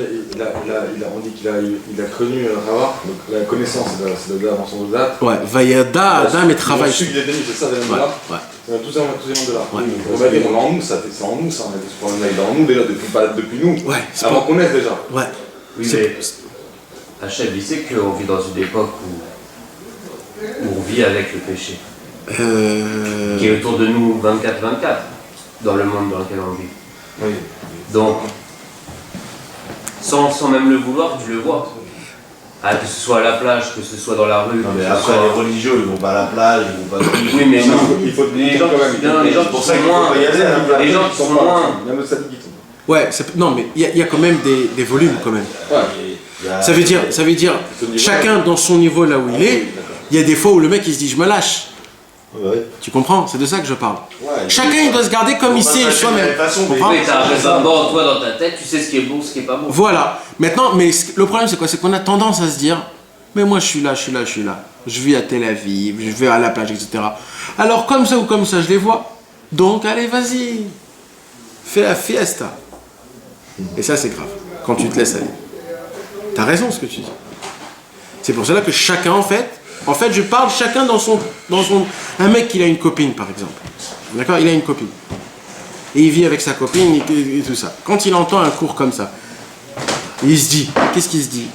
on dit qu'il a connu Ravar, donc la connaissance c'est le date avant son date. Ouais, Vayada, Adam et travail. C'est ça, c'est un tout élément de là. On va dire, on est en nous, c'est en nous ça, on est en nous déjà, depuis nous, avant qu'on naisse déjà. Ouais. Oui, mais Hachem, il sait qu'on vit dans une époque où on vit avec le péché. Qui est autour de nous 24-24. Dans le monde dans lequel on vit. Oui. Donc, sans même le vouloir, tu le vois. Ah, que ce soit à la plage, que ce soit dans la rue. Non, mais après, les religieux, ils vont pas à la plage, ils vont pas. Oui, mais non, il faut les gens qui sont moins. Les gens qui sont moins. Ouais, non, mais il y a quand même des volumes quand même. Ça veut dire, chacun dans son niveau là où il est, il y a des fois où le mec il se dit je me lâche. Ouais. Tu comprends? C'est de ça que je parle. Ouais, Chacun, il doit se garder comme il sait soi-même. Oui, t'as un raisonnement, toi, dans ta tête, tu sais ce qui est bon, ce qui est pas bon. Voilà. Maintenant, mais le problème, c'est quoi? C'est qu'on a tendance à se dire, mais moi, je suis là. Je vis à Tel Aviv, je vais à la plage, etc. Alors, comme ça ou comme ça, je les vois. Donc, allez, vas-y. Fais la fiesta. Et ça, c'est grave. Quand tu te laisses aller. T'as raison, ce que tu dis. C'est pour cela que chacun, en fait, je parle chacun dans son... Un mec qui a une copine, par exemple. D'accord? Il a une copine. Et il vit avec sa copine et tout ça. Quand il entend un cours comme ça, il se dit... Qu'est-ce qu'il se dit?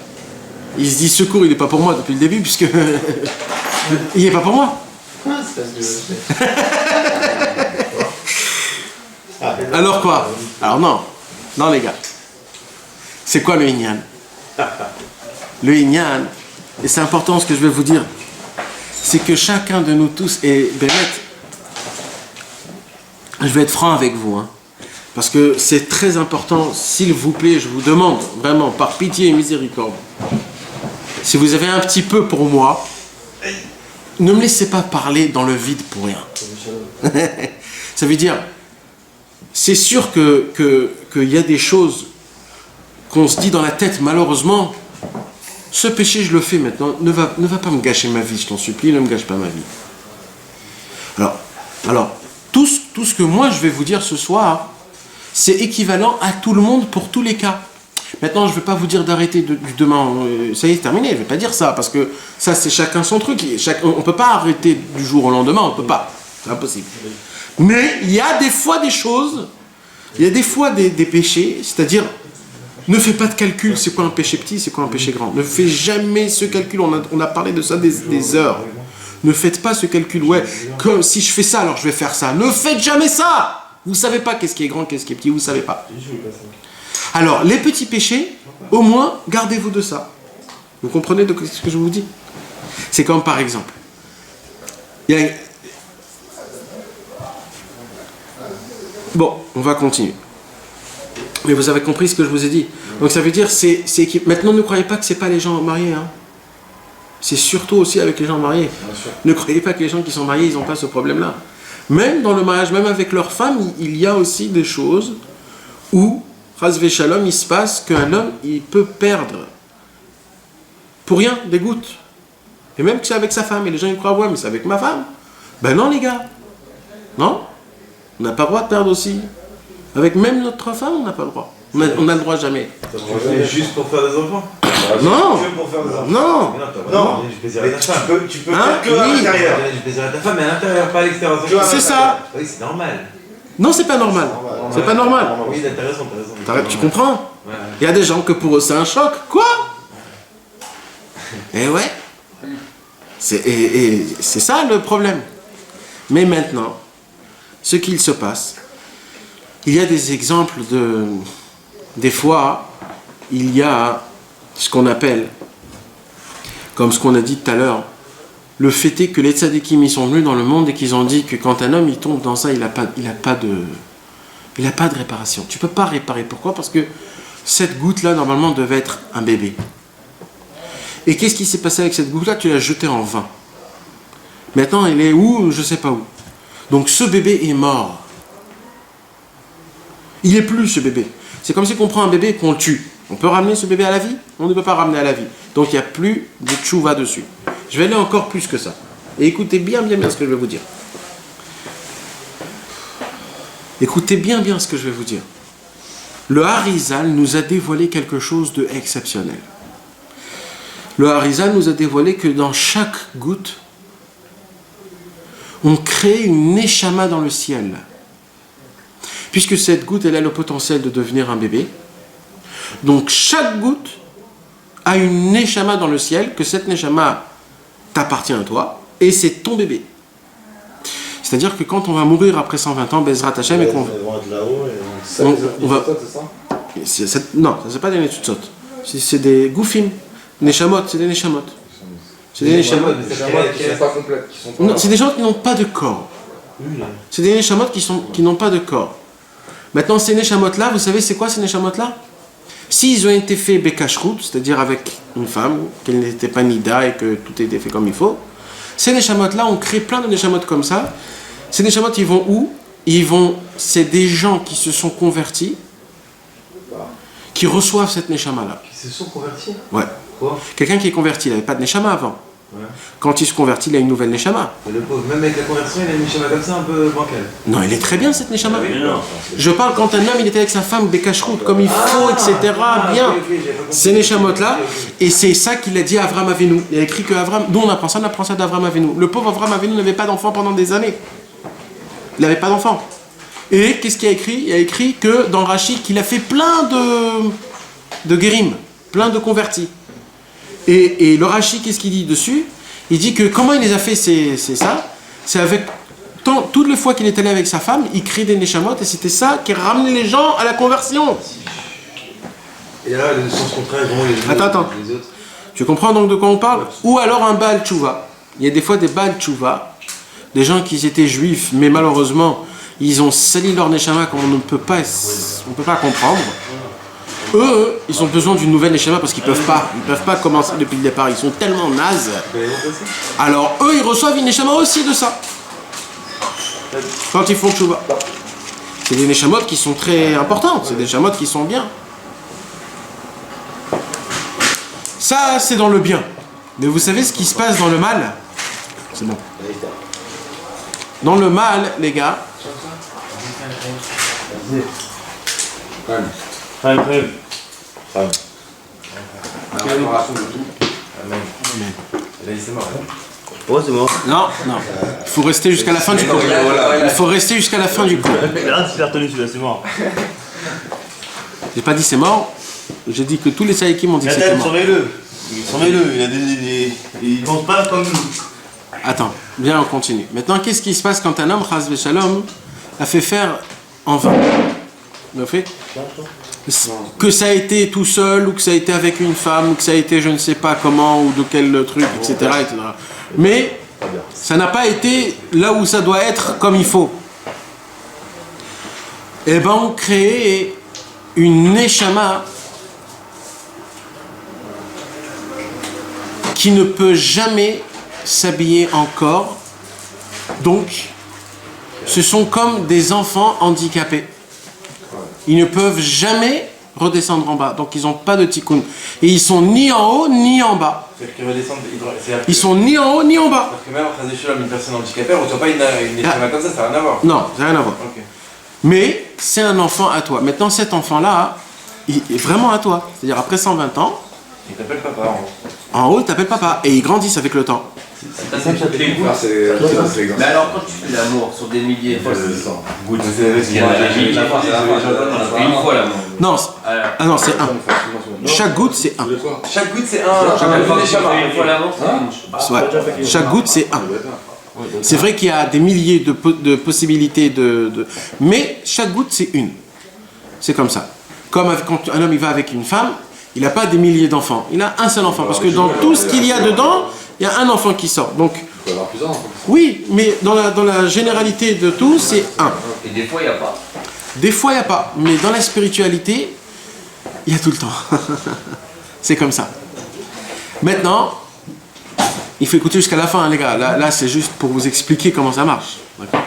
Il se dit, ce cours, il n'est pas pour moi depuis le début, puisque... il n'est pas pour moi. Alors quoi? Alors non. Non, les gars. C'est quoi le Inyan? Le Inyan, et c'est important ce que je vais vous dire, c'est que chacun de nous tous, et Bémet, je vais être franc avec vous, hein, parce que c'est très important, s'il vous plaît, je vous demande, vraiment, par pitié et miséricorde, si vous avez un petit peu pour moi, ne me laissez pas parler dans le vide pour rien. Ça veut dire, c'est sûr qu'il y a des choses qu'on se dit dans la tête, malheureusement, ce péché, je le fais maintenant, ne va pas me gâcher ma vie, je t'en supplie, ne me gâche pas ma vie. Alors tout ce que moi je vais vous dire ce soir, c'est équivalent à tout le monde pour tous les cas. Maintenant, je ne vais pas vous dire d'arrêter du demain, ça y est, terminé, je ne vais pas dire ça, parce que ça, c'est chacun son truc. On ne peut pas arrêter du jour au lendemain, on ne peut pas, c'est impossible. Mais il y a des fois des choses, il y a des fois des péchés, c'est-à-dire, ne fais pas de calcul, c'est quoi un péché petit, c'est quoi un péché grand. Ne fais jamais ce calcul, on a parlé de ça des heures. Ne faites pas ce calcul, ouais, comme si je fais ça, alors je vais faire ça. Ne faites jamais ça. Vous ne savez pas qu'est-ce qui est grand, qu'est-ce qui est petit, vous ne savez pas. Alors, les petits péchés, au moins, gardez-vous de ça. Vous comprenez de ce que je vous dis? C'est comme par exemple, bon, on va continuer. Mais vous avez compris ce que je vous ai dit. Donc ça veut dire, maintenant ne croyez pas que ce n'est pas les gens mariés. Hein. C'est surtout aussi avec les gens mariés. Ne croyez pas que les gens qui sont mariés, ils n'ont pas ce problème-là. Même dans le mariage, même avec leur femme, il y a aussi des choses où, Chazvé Shalom, il se passe qu'un homme, il peut perdre pour rien des gouttes. Et même que c'est avec sa femme. Et les gens, ils croient, ouais, mais c'est avec ma femme. Ben non, les gars. Non. On n'a pas le droit de perdre aussi. Avec même notre femme, on n'a pas le droit. On a le droit jamais. Juste pour faire des enfants? Non. Que pour faire des enfants? Non. Non, du plaisir à ta femme. Tu peux Hein? faire que à Oui. l'intérieur. Du plaisir à ta femme, mais à l'intérieur, pas à l'extérieur. C'est ça. Oui, c'est normal. Non, c'est pas normal. C'est pas normal. Oui, t'as raison. Tu comprends? Il y a des gens que pour eux, c'est un choc. Quoi? Eh ouais. C'est ça le problème. Mais maintenant, ce qu'il se passe, il y a des exemples des fois, il y a ce qu'on appelle, comme ce qu'on a dit tout à l'heure, le fait est que les tzadikim, ils sont venus dans le monde et qu'ils ont dit que quand un homme il tombe dans ça, il n'a pas de réparation. Tu ne peux pas réparer. Pourquoi? Parce que cette goutte-là, normalement, devait être un bébé. Et qu'est-ce qui s'est passé avec cette goutte-là? Tu l'as jetée en vain. Maintenant, elle est où? Je ne sais pas où. Donc ce bébé est mort. Il n'est plus ce bébé. C'est comme si on prend un bébé et qu'on le tue. On peut ramener ce bébé à la vie? On ne peut pas ramener à la vie. Donc il n'y a plus de tchouva dessus. Je vais aller encore plus que ça. Et écoutez bien ce que je vais vous dire. Écoutez bien ce que je vais vous dire. Le Harizal nous a dévoilé quelque chose d'exceptionnel. Le Harizal nous a dévoilé que dans chaque goutte, on crée une neshama dans le ciel. Puisque cette goutte, elle a le potentiel de devenir un bébé. Donc chaque goutte a une neshama dans le ciel, que cette neshama t'appartient à toi, et c'est ton bébé. C'est-à-dire que quand on va mourir après 120 ans, Bezrat Hashem, et qu'on va... Non, ça c'est pas des netzutzot. C'est des goufim. Neshamot, c'est des neshamot. C'est des neshamot. Qui sont pas complètes. Non, c'est des gens qui n'ont pas de corps. C'est des neshamot qui n'ont pas de corps. Maintenant, ces neshamot-là, vous savez c'est quoi ces neshamot-là? S'ils ont été faits bekashrut, c'est-à-dire avec une femme, qu'elle n'était pas nida et que tout était fait comme il faut, Ces neshamot-là, on crée plein de neshamot comme ça. Ces neshamot, ils vont où? C'est des gens qui se sont convertis, qui reçoivent cette neshama-là. Qui se sont convertis? Ouais. Quoi? Quelqu'un qui est converti, il n'avait pas de neshama avant. Ouais. Quand il se convertit, il a une nouvelle neshama. Mais le pauvre, même avec la conversion, il a une neshama comme ça, un peu bancale. Non, il est très bien cette neshama. Oui, non. Je parle quand un homme il était avec sa femme des cacheroutes comme il faut, etc. Bien. Ces neshamot-là, et c'est ça qu'il a dit à Avram Avinu. Il a écrit que Avram, nous on apprend ça d'Avram Avinu. Le pauvre Avram Avinu n'avait pas d'enfant pendant des années. Il n'avait pas d'enfant. Et qu'est-ce qu'il a écrit? Il a écrit que dans Rashi qu'il a fait plein de guérim, plein de convertis. Et le Rashi, qu'est-ce qu'il dit dessus? Il dit que comment il les a fait, c'est ça. C'est avec toutes les fois qu'il est allé avec sa femme, il crée des neshamot et c'était ça qui ramenait les gens à la conversion. Et là, le sens contraire, vraiment les Attends. Les autres. Tu comprends donc de quoi on parle? Ou alors un Baal Tchouva. Il y a des fois des Baal Tchouva, des gens qui étaient juifs, mais malheureusement, ils ont sali leur neshama comme on ne peut pas comprendre. Eux, ils ont besoin d'une nouvelle neshama parce qu'ils peuvent pas commencer depuis le départ. Ils sont tellement nazes. Alors eux, ils reçoivent une neshama aussi de ça. Quand ils font tchouva. C'est des neshamot qui sont très importantes. C'est des neshamot qui sont bien. Ça, c'est dans le bien. Mais vous savez ce qui se passe dans le mal? C'est bon. Dans le mal, les gars. Oh, c'est mort. Non. Il faut rester jusqu'à la fin du cours. Il faut rester jusqu'à la fin du cours. Là, tu l'as retenu celui-là, c'est mort. J'ai pas dit c'est mort. J'ai dit que tous les saïkim ont dit que c'était mort. Surveille-le. Il pense pas comme nous. Attends, bien on continue. Maintenant, qu'est-ce qui se passe quand un homme, Chas v'Shalom, a fait faire en vain? Il a fait que ça a été tout seul, ou que ça a été avec une femme, ou que ça a été je ne sais pas comment, ou de quel truc, etc. etc. Mais ça n'a pas été là où ça doit être comme il faut. Eh ben, on crée une neshama qui ne peut jamais s'habiller encore. Donc, ce sont comme des enfants handicapés. Ils ne peuvent jamais redescendre en bas. Donc, ils n'ont pas de tikkun. Et ils sont ni en haut, ni en bas. Ils sont ni en haut, ni en bas. Parce que même en une personne handicapée, on ne reçoit pas une neshama comme ça n'a rien à voir. Non, ça n'a rien à voir. Okay. Mais c'est un enfant à toi. Maintenant, cet enfant-là, il est vraiment à toi. C'est-à-dire, après 120 ans, il t'appelle papa en haut. En haut, il t'appelle papa. Et ils grandissent avec le temps. Ça, c'est toutes les gouttes. Mais alors, quand tu fais l'amour sur des milliers de gouttes, c'est une fois l'amour. Non, non, c'est un. Chaque goutte, c'est un. Chaque goutte, c'est un. Une fois l'amour, c'est une. Ouais. Chaque goutte, c'est un. C'est vrai qu'il y a des milliers de possibilités mais chaque goutte, c'est une. C'est comme ça. Comme quand un homme il va avec une femme, il n'a pas des milliers d'enfants. Il a un seul enfant. Parce que dans tout ce qu'il y a dedans, il y a un enfant qui sort. Donc, Il faut avoir plusieurs enfants. oui, mais dans la généralité de tout, c'est un. Et des fois, il n'y a pas. Des fois, il n'y a pas. Mais dans la spiritualité, il y a tout le temps. C'est comme ça. Maintenant, il faut écouter jusqu'à la fin, hein, les gars. Là, c'est juste pour vous expliquer comment ça marche. D'accord ?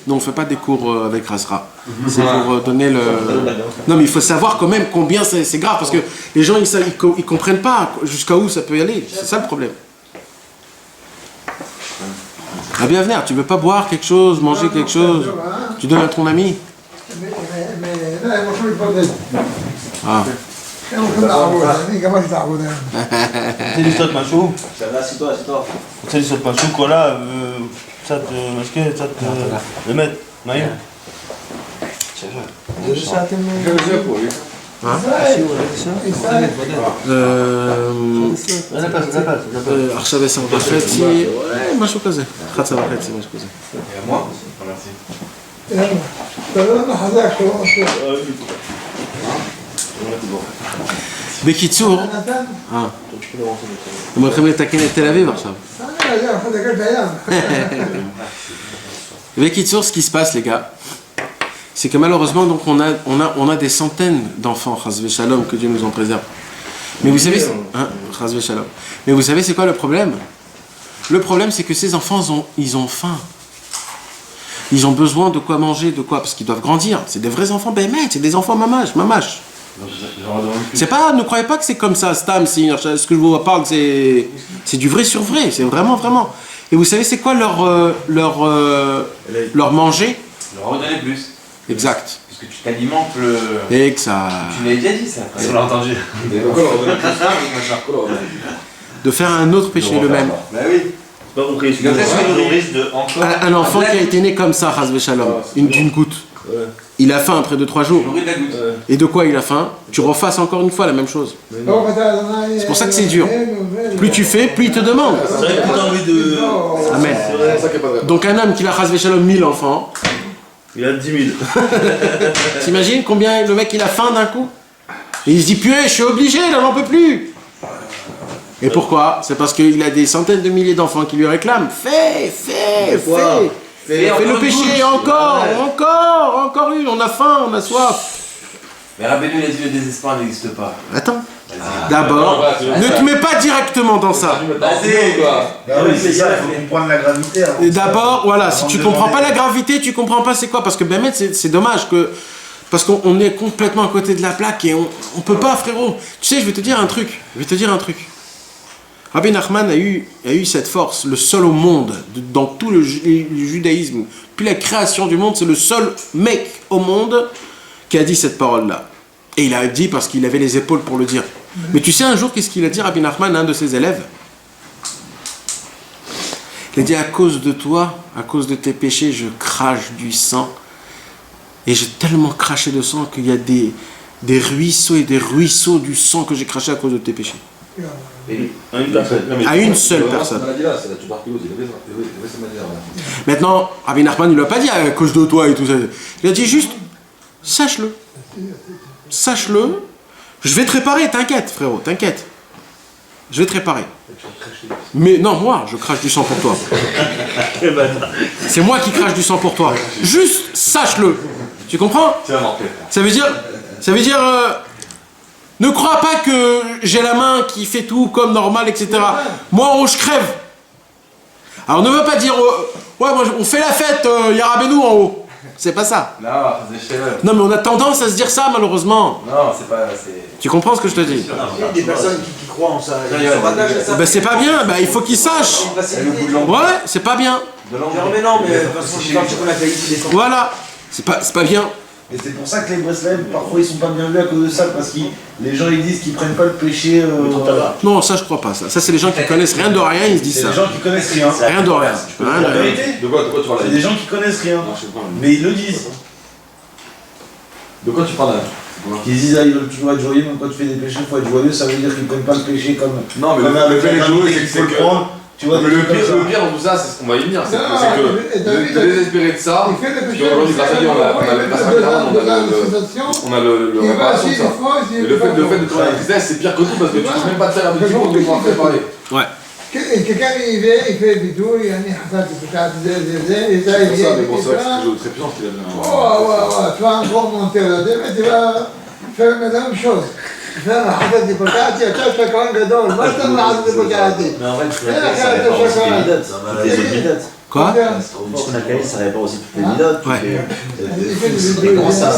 Non, on ne fait pas des cours avec Rasra. C'est pour donner le... Non, mais il faut savoir quand même combien c'est grave. Parce que les gens, ils ne comprennent pas jusqu'à où ça peut y aller. C'est ça le problème. Ah, bien venir, tu veux pas boire quelque chose, manger quelque chose, tu donnes à ton ami. Ah. C'est l'histoire de Machou. Assieds-toi. C'est l'histoire de Machou, qu'on a, ça te masquer, ça te le mettre. Maïa. עכשיו 10:30, משהו כזה, 11:30, משהו כזה. moi merci. בקיצור, אתם הולכים לתקן את תל אביב עכשיו. בקיצור, ce qui se passe les gars, c'est que malheureusement donc on a des centaines d'enfants, Chas v'Shalom, que Dieu nous en préserve. Mais vous savez, hein, Chas v'Shalom. Mais vous savez c'est quoi le problème? Le problème, c'est que ces enfants, ils ont faim. Ils ont besoin de quoi manger, de quoi, parce qu'ils doivent grandir. C'est des vrais enfants, ben mec, c'est des enfants mamache. C'est pas, ne croyez pas que c'est comme ça, Stam, ce que je vous parle, c'est du vrai sur vrai, c'est vraiment, vraiment. Et vous savez, c'est quoi leur manger? Leur redonner plus. Exact. Parce que tu t'alimentes le. Exact. Tu l'avais déjà dit ça. On l'a entendu. De faire un autre péché le même. Bah oui. C'est pas compris. Un enfant qui a été né comme ça, Chazve Shalom, d'une goutte. Il a faim après 2-3 jours. Et de quoi il a faim? Tu refasses encore une fois la même chose. C'est pour ça que c'est dur. Plus tu fais, plus il te demande. C'est vrai que t'as envie de. Amen. Donc un homme qui a Chazve Shalom 1000 enfants. Il a 10 000. T'imagines combien le mec il a faim d'un coup? Et il se dit purée, je suis obligé, là j'en peux plus. Et pourquoi? C'est parce qu'il a des centaines de milliers d'enfants qui lui réclament. Fais le péché, encore une, on a faim, on a soif. Mais Rabbeinu, il a dit le désespoir n'existe pas. Attends. D'abord, ne te mets pas directement dans ça. Oui, c'est ça, il faut comprendre la gravité. Et d'abord, voilà, si tu comprends pas la gravité, tu comprends pas c'est quoi. Parce que Bémet, c'est dommage que. Parce qu'on est complètement à côté de la plaque et on peut pas, frérot. Tu sais, je vais te dire un truc. Rabbi Nachman a eu cette force, le seul au monde, dans tout le judaïsme, puis la création du monde, c'est le seul mec au monde qui a dit cette parole-là. Et il a dit parce qu'il avait les épaules pour le dire. Mais tu sais un jour, qu'est-ce qu'il a dit, Rabbi Nachman, à un de ses élèves? Il a dit, à cause de toi, à cause de tes péchés, je crache du sang. Et j'ai tellement craché de sang qu'il y a des ruisseaux et des ruisseaux du sang que j'ai craché à cause de tes péchés. À une seule personne. Maintenant, Rabbi Nachman ne lui a pas dit à cause de toi et tout ça. Il a dit juste, sache-le. Sache-le. Je vais te réparer, t'inquiète, frérot, t'inquiète. Je vais te réparer. Mais non, moi, je crache du sang pour toi. C'est moi qui crache du sang pour toi. Juste, sache-le. Tu comprends? Ça veut dire, ne crois pas que j'ai la main qui fait tout comme normal, etc. Moi, en haut, je crève. Alors, ne veut pas dire, ouais, moi, on fait la fête, y a Rabbeinu en haut. C'est pas ça. Non, mais on a tendance à se dire ça, malheureusement. Non, c'est pas. Tu comprends ce que je te dis? Il y a des personnes qui croient en ça. Ben, c'est pas bien, ben, il faut qu'ils sachent. Ouais, c'est pas bien. Mais non, mais parce que quand tu connais la qualité des temps. Voilà, c'est pas bien. Et c'est pour ça que les Breslev, parfois ils sont pas bien vus à cause de ça, parce que les gens ils disent qu'ils prennent pas le péché. Non, ça je crois pas. Ça c'est les gens qui connaissent rien de rien, ils se disent ça. C'est des gens qui connaissent rien. Rien de rien. La vérité. De quoi tu parles? C'est des gens qui connaissent rien. Mais ils le disent. De quoi tu parles là? Ils disent, ah, ils veulent toujours être joyeux, même quand tu fais des péchés, il faut être joyeux, ça veut dire qu'ils prennent pas le péché comme. Non, mais le fait d'être joyeux, c'est que. Tu vois, le pire dans tout ça, c'est ce qu'on va y venir, c'est que de désespérer de ça, aujourd'hui grâce à Dieu, on a le réparation de ça. Et le fait de trouver la tristesse, c'est pire que tout parce que tu ne peux même pas te faire un petit peu de pouvoir préparer. Ouais. quelqu'un il fait du tout, il y a un hasard qui peut et ça il vient. C'est pour ça que c'est très puissant qu'il a bien. Ouais, tu vas encore monter là-dedans, mais tu vas faire la même chose. فاهم حضرتك بكاتي أشوف كمان قدول ما تم حضرتك بكاتي. Quoi? Ça répond aussi toutes les midotes. Ouais. Ça,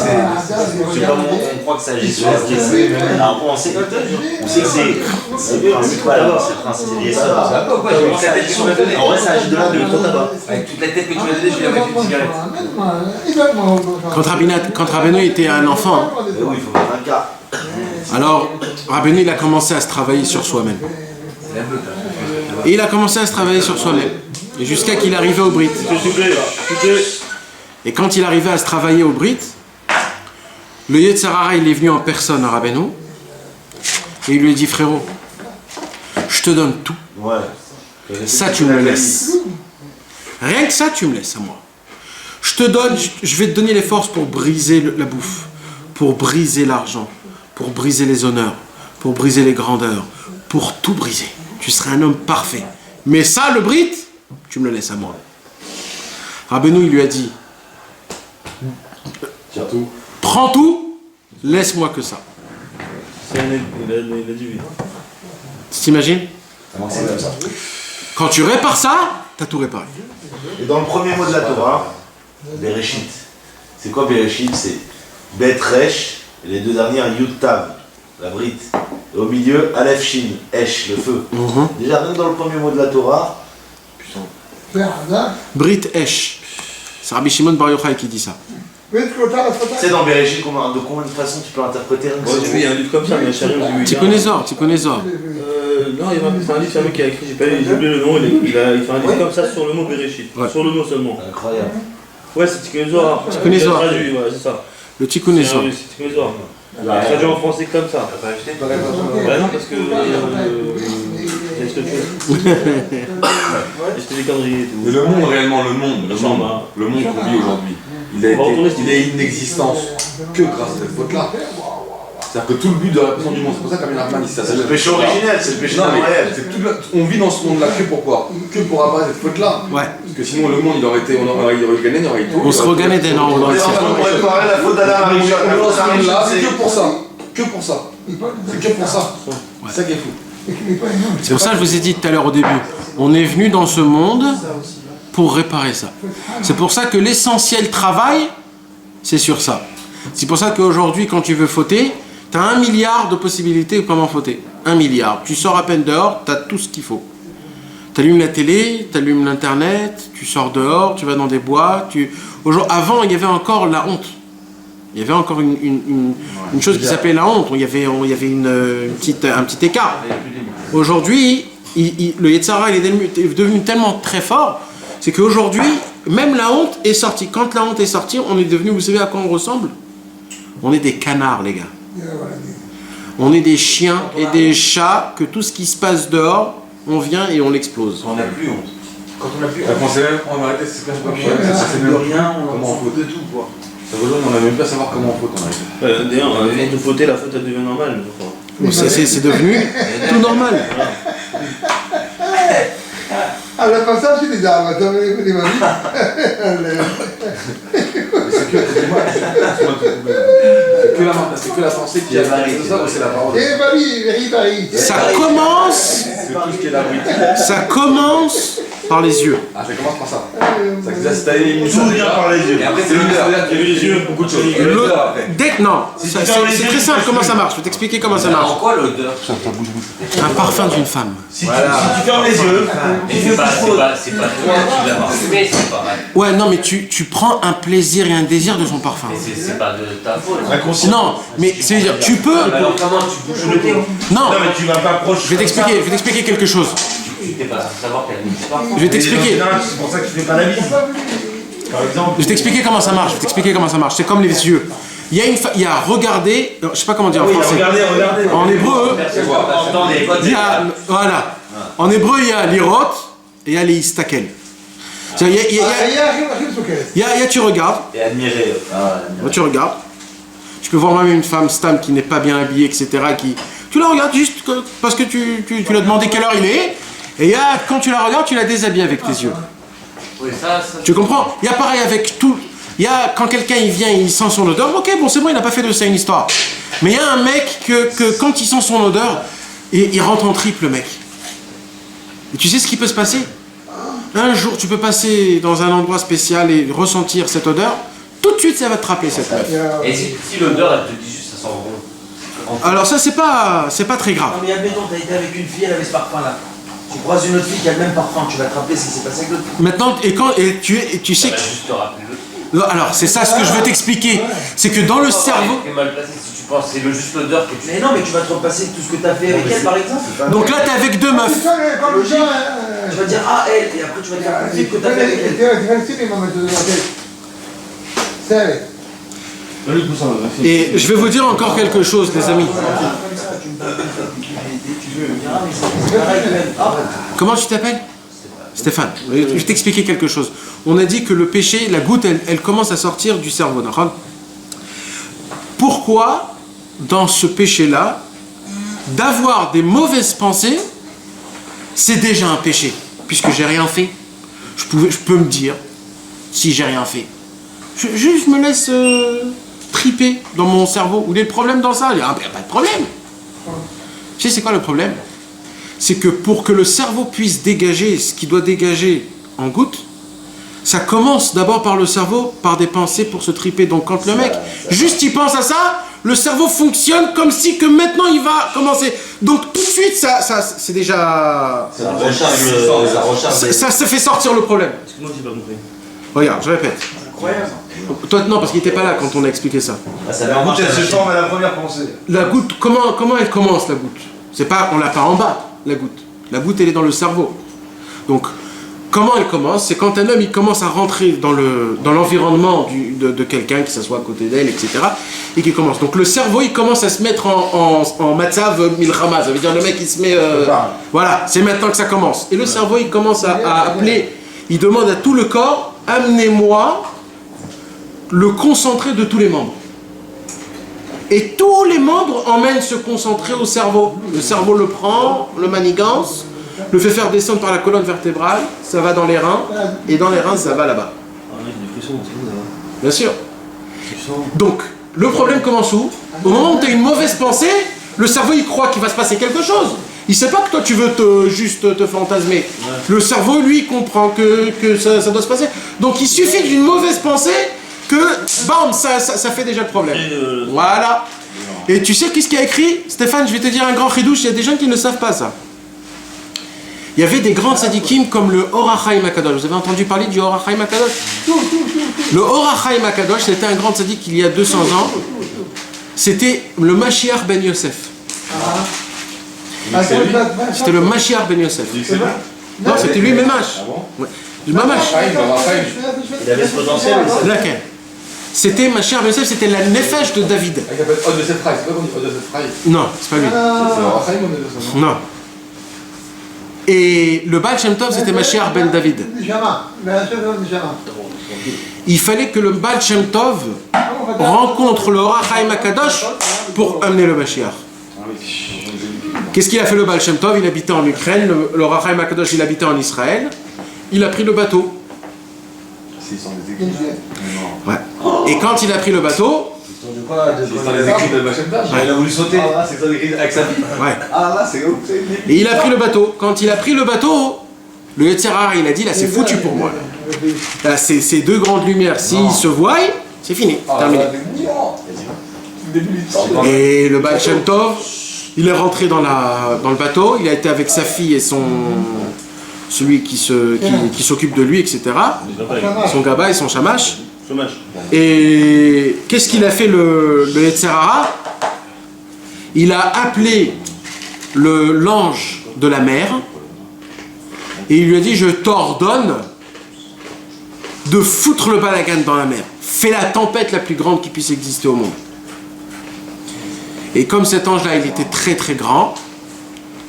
on croit que ça agit sur la question. Alors, on sait que c'est le principal, c'est lié ça. Pourquoi j'ai mis la tête que tu m'as donnée? En vrai, ça agit de là de ton tabac. Avec toute la tête que tu m'as donnée, je vais la mettre une cigarette. Quand Rabbeinu était un enfant, Oui, il faut mettre un cas. alors Rabbeinu il a commencé à se travailler sur soi-même. Et il a commencé à se travailler sur soi-même. Et jusqu'à qu'il arrivait au Brit. Et quand il arrivait à se travailler au Brit, le Yetzer Hara il est venu en personne à Rabbeinu. Et il lui a dit, frérot, je te donne tout. Ouais. Ça tu me le laisses. Rien que ça tu me laisses à moi. Je te donne, je vais te donner les forces pour briser la bouffe, pour briser l'argent, pour briser les honneurs, pour briser les grandeurs, pour tout briser. Tu seras un homme parfait. Mais ça, le Brit, tu me le laisses à moi. Rabbeinu, il lui a dit, Tiens tout. prends tout, laisse-moi que ça. Il a dit oui. Tu t'imagines? Quand tu répares ça, tu as tout réparé. Et dans le premier mot de la Torah, Bereshit. C'est quoi Bereshit? C'est Bet Resh, et les deux dernières Yud Tav, la brite. Et au milieu, Aleph Shin, Esh, le feu. Déjà, même dans le premier mot de la Torah, Brit Esh. C'est Rabbi Shimon Bar Yochai qui dit ça. tu sais dans Bereshit, de combien de façons tu peux interpréter un Il y a un livre comme ça, mais Charim, j'ai vu. Tu connais Zor. Non, c'est un livre, c'est un mec qui a écrit, j'ai oublié le nom, il fait un livre comme ça sur le mot Bereshit. Sur le mot seulement. Incroyable. Ouais, c'est Tikkun Zohar. Tikkun Zohar. Traduit, ouais, c'est ça. Le Tikkun Zohar. C'est Tikkun Zohar. Traduit en français comme ça. T'as pas acheté? Bah non, parce que. Qu'est-ce que tu veux? Est-ce que des conneries et tout. Mais le monde, réellement, le monde qu'on vit aujourd'hui, il est inexistence que grâce à cette faute-là. C'est-à-dire que tout le but de la répression du monde, c'est pour ça qu'Amir Rahman, c'est le péché originel, c'est le péché réel. On vit dans ce monde-là que pourquoi? Que pour apparaître cette faute-là. Ouais. Parce que sinon le monde il aurait gagné, il aurait été. On se regagnait des noms. On aurait réparé la faute d'Adam Arishon. C'est que pour ça. Que pour ça. C'est que pour ça. C'est ça qui est fou. C'est pour ça que je vous ai dit tout à l'heure au début, on est venu dans ce monde pour réparer ça. C'est pour ça que l'essentiel travail, c'est sur ça. C'est pour ça qu'aujourd'hui, quand tu veux fauter, tu as 1 milliard de possibilités de comment fauter. 1 milliard. Tu sors à peine dehors, tu as tout ce qu'il faut. Tu allumes la télé, tu allumes l'internet, tu sors dehors, tu vas dans des bois. Avant, il y avait encore la honte. Il y avait encore une chose qui s'appelait la honte. Il y avait un petit écart. Aujourd'hui, le Yetzara il est devenu tellement très fort, c'est qu'aujourd'hui, même la honte est sortie. Quand la honte est sortie, on est devenu, vous savez à quoi on ressemble? On est des canards, les gars. On est des chiens et des chats, que tout ce qui se passe dehors, on vient et on l'explose. On n'a plus honte. Quand on n'a plus on sait même, on va arrêter, c'est pas rien, comment on faute de tout, quoi. Ça veut dire qu'on n'a même pas à savoir comment on faute, on arrive. D'ailleurs, quand tu fautais, la faute elle devient normale, je crois. C'est devenu tout normal. Allora, passaggi di Zamato, quindi va C'est que la pensée qui a ça ou c'est la parole? Ça commence. C'est tout ce qui est la brute. Ça commence par les yeux. Ah, ça commence par ça. Ça élimine tout vient par les yeux. Et après, c'est l'odeur. Il y a les yeux, beaucoup de choses. Non, c'est très simple comment ça marche. Je vais t'expliquer comment ça marche. En quoi l'odeur? Un parfum d'une femme. Si tu fermes les yeux, c'est pas toi qui l'as parfumé, c'est pas mal. Ouais, non, mais tu prends un plaisir et un désir de son parfum. Mais c'est pas de ta faute. Non, mais c'est-à-dire, tu peux. Alors comment tu bouges le nez? Non, mais tu vas pas proche. je vais t'expliquer quelque chose. Tu t'es pas censé savoir qu'elle n'existe pas. Je vais t'expliquer. C'est pour ça que tu fais pas la bise. Par exemple. Je vais t'expliquer comment ça marche. C'est comme les yeux. Il y a regarder, je sais pas comment dire en français. Regardez. En hébreu, il y a, voilà. En hébreu, il y a l'irot et il y a les istakel. Tu regardes. Et admirer. Tu regardes. Tu peux voir même une femme stam qui n'est pas bien habillée, etc. Tu la regardes juste parce que tu lui as demandé quelle heure il est. Et quand tu la regardes, tu la déshabilles avec tes yeux. Oui, ça. Tu comprends? Il y a pareil avec tout. Il y a quand quelqu'un il vient, il sent son odeur. Ok, bon c'est bon, il n'a pas fait de ça une histoire. Mais il y a un mec que quand il sent son odeur, il rentre en triple, mec. Et tu sais ce qui peut se passer? Un jour, tu peux passer dans un endroit spécial et ressentir cette odeur. Tout de suite, ça va te rappeler cette meuf. Et si l'odeur, elle te dit juste ça sent bon. Alors ça, c'est pas très grave. Non mais admettons, t'as été avec une fille, elle avait ce parfum là. Tu croises une autre fille qui a le même parfum, tu vas te rappeler ce qui s'est passé avec l'autre fille. Maintenant, tu sais que... Juste te rappeler l'autre. Alors, c'est ça ce que je veux t'expliquer. C'est que dans le cerveau... T'es mal placé si tu penses, c'est juste l'odeur que tu... Mais non, mais tu vas te repasser tout ce que t'as fait avec elle par exemple. Donc là, t'es avec deux meufs. Tu vas dire ah elle, et après tu vas dire le film que t'as fait avec elle. Et je vais vous dire encore quelque chose, les amis. Comment tu t'appelles? Stéphane. Je vais t'expliquer quelque chose. On a dit que le péché, la goutte, elle commence à sortir du cerveau. Pourquoi, dans ce péché-là, d'avoir des mauvaises pensées, c'est déjà un péché, puisque j'ai rien fait. Je peux me dire, si j'ai rien fait. Je me laisse triper dans mon cerveau. Où est le problème dans ça? Il n'y a pas de problème. Tu sais, c'est quoi le problème? c'est que pour que le cerveau puisse dégager ce qu'il doit dégager en gouttes, ça commence d'abord par le cerveau, par des pensées pour se triper. Donc quand le mec, juste il pense à ça, le cerveau fonctionne comme si que maintenant il va commencer. Donc tout de suite, ça c'est déjà... Ça fait sortir le problème. Excuse-moi, j'ai pas compris. Regarde, je répète. Incroyable. Toi, non, parce qu'il n'était pas là quand on a expliqué ça. La goutte, elle se forme à la première pensée. La goutte, comment elle commence, la goutte? C'est pas, on l'a pas en bas, la goutte. La goutte, elle est dans le cerveau. Donc, comment elle commence? C'est quand un homme, il commence à rentrer dans l'environnement de quelqu'un, qui s'assoit à côté d'elle, etc. Et qui commence. Donc, le cerveau, il commence à se mettre en matzav milchama. Ça veut dire le mec, il se met... voilà, c'est maintenant que ça commence. Et le cerveau, il commence à appeler, il demande à tout le corps, amenez-moi le concentré de tous les membres. Et tous les membres emmènent ce concentré au cerveau. Le cerveau le prend, le manigance, le fait faire descendre par la colonne vertébrale, ça va dans les reins, et dans les reins, ça va là-bas. Ah ouais, j'ai des frissons, c'est vous, là. Bien sûr. Donc, le problème commence où? Au moment où tu as une mauvaise pensée, le cerveau, il croit qu'il va se passer quelque chose. Il sait pas que toi, tu veux juste te fantasmer. Ouais. Le cerveau, lui, il comprend que ça doit se passer. Donc, il suffit d'une mauvaise pensée que, bam, ça fait déjà le problème. Voilà. Et tu sais qu'est-ce qu'il y a écrit? Stéphane, je vais te dire un grand chidouche, il y a des gens qui ne savent pas ça. Il y avait des grands tzadikim comme le Or HaChaim HaKadosh. Vous avez entendu parler du Or HaChaim HaKadosh? Le Or HaChaim HaKadosh, c'était un grand tzadik il y a 200 ans. C'était le Mashiach Ben Yosef. C'était le Mashiach Ben Yosef. Non, c'était lui Memash. Le Mamash. Il avait ce potentiel. Laquelle? C'était Mashiach Ben Yosef, c'était la Nefesh de David. Il s'appelle Od Yosef Rai, c'est pas qu'on dit Od Yosef Rai? Non, c'est pas lui. C'est le Rachaim ou Od Non. Et le Baal Shem Tov, c'était Mashiach Ben David. Il fallait que le Baal Shem Tov rencontre le Or HaChaim HaKadosh pour amener le Mashiach. Qu'est-ce qu'il a fait le Baal Shem Tov? Il habitait en Ukraine, le Or HaChaim HaKadosh, il habitait en Israël. Il a pris le bateau. S'ils sont des écrits. Ouais. Et quand il a pris le bateau... Ils sont les écrits de Bachem Tov. Il a voulu sauter. Ah là, c'est ça écrit avec sa vie. Ouais. Ah là, c'est ouf. Et il a pris le bateau. Quand il a pris le bateau, le Yetzer Hara, il a dit, là, c'est foutu pour moi. Là, ces deux grandes lumières, s'ils se voient, c'est fini. Terminé. Et le Baal Shem Tov, il est rentré dans le bateau, il a été avec sa fille et celui qui s'occupe de lui, etc. Son gaba et son shamash. Et qu'est-ce qu'il a fait le Yetzer Hara? Il a appelé l'ange de la mer et il lui a dit, je t'ordonne de foutre le balagan dans la mer. Fais la tempête la plus grande qui puisse exister au monde. Et comme cet ange-là, il était très très grand,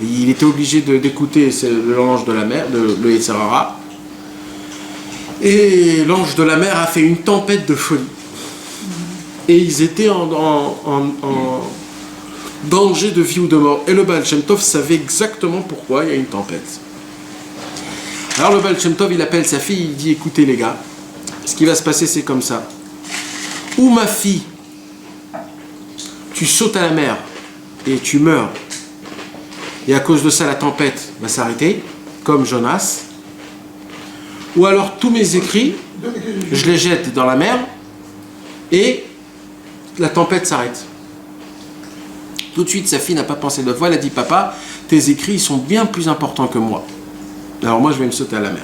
il était obligé d'écouter l'ange de la mer, le Yetzer Hara. Et l'ange de la mer a fait une tempête de folie. Et ils étaient en danger de vie ou de mort. Et le Baal Shem Tov savait exactement pourquoi il y a une tempête. Alors le Baal Shem Tov, il appelle sa fille, il dit, écoutez les gars, ce qui va se passer c'est comme ça. Ou ma fille, tu sautes à la mer et tu meurs. Et à cause de ça, la tempête va s'arrêter, comme Jonas. Ou alors tous mes écrits, je les jette dans la mer et la tempête s'arrête. Tout de suite, sa fille n'a pas pensé de fois, elle a dit, papa, tes écrits ils sont bien plus importants que moi. Alors moi, je vais me sauter à la mer.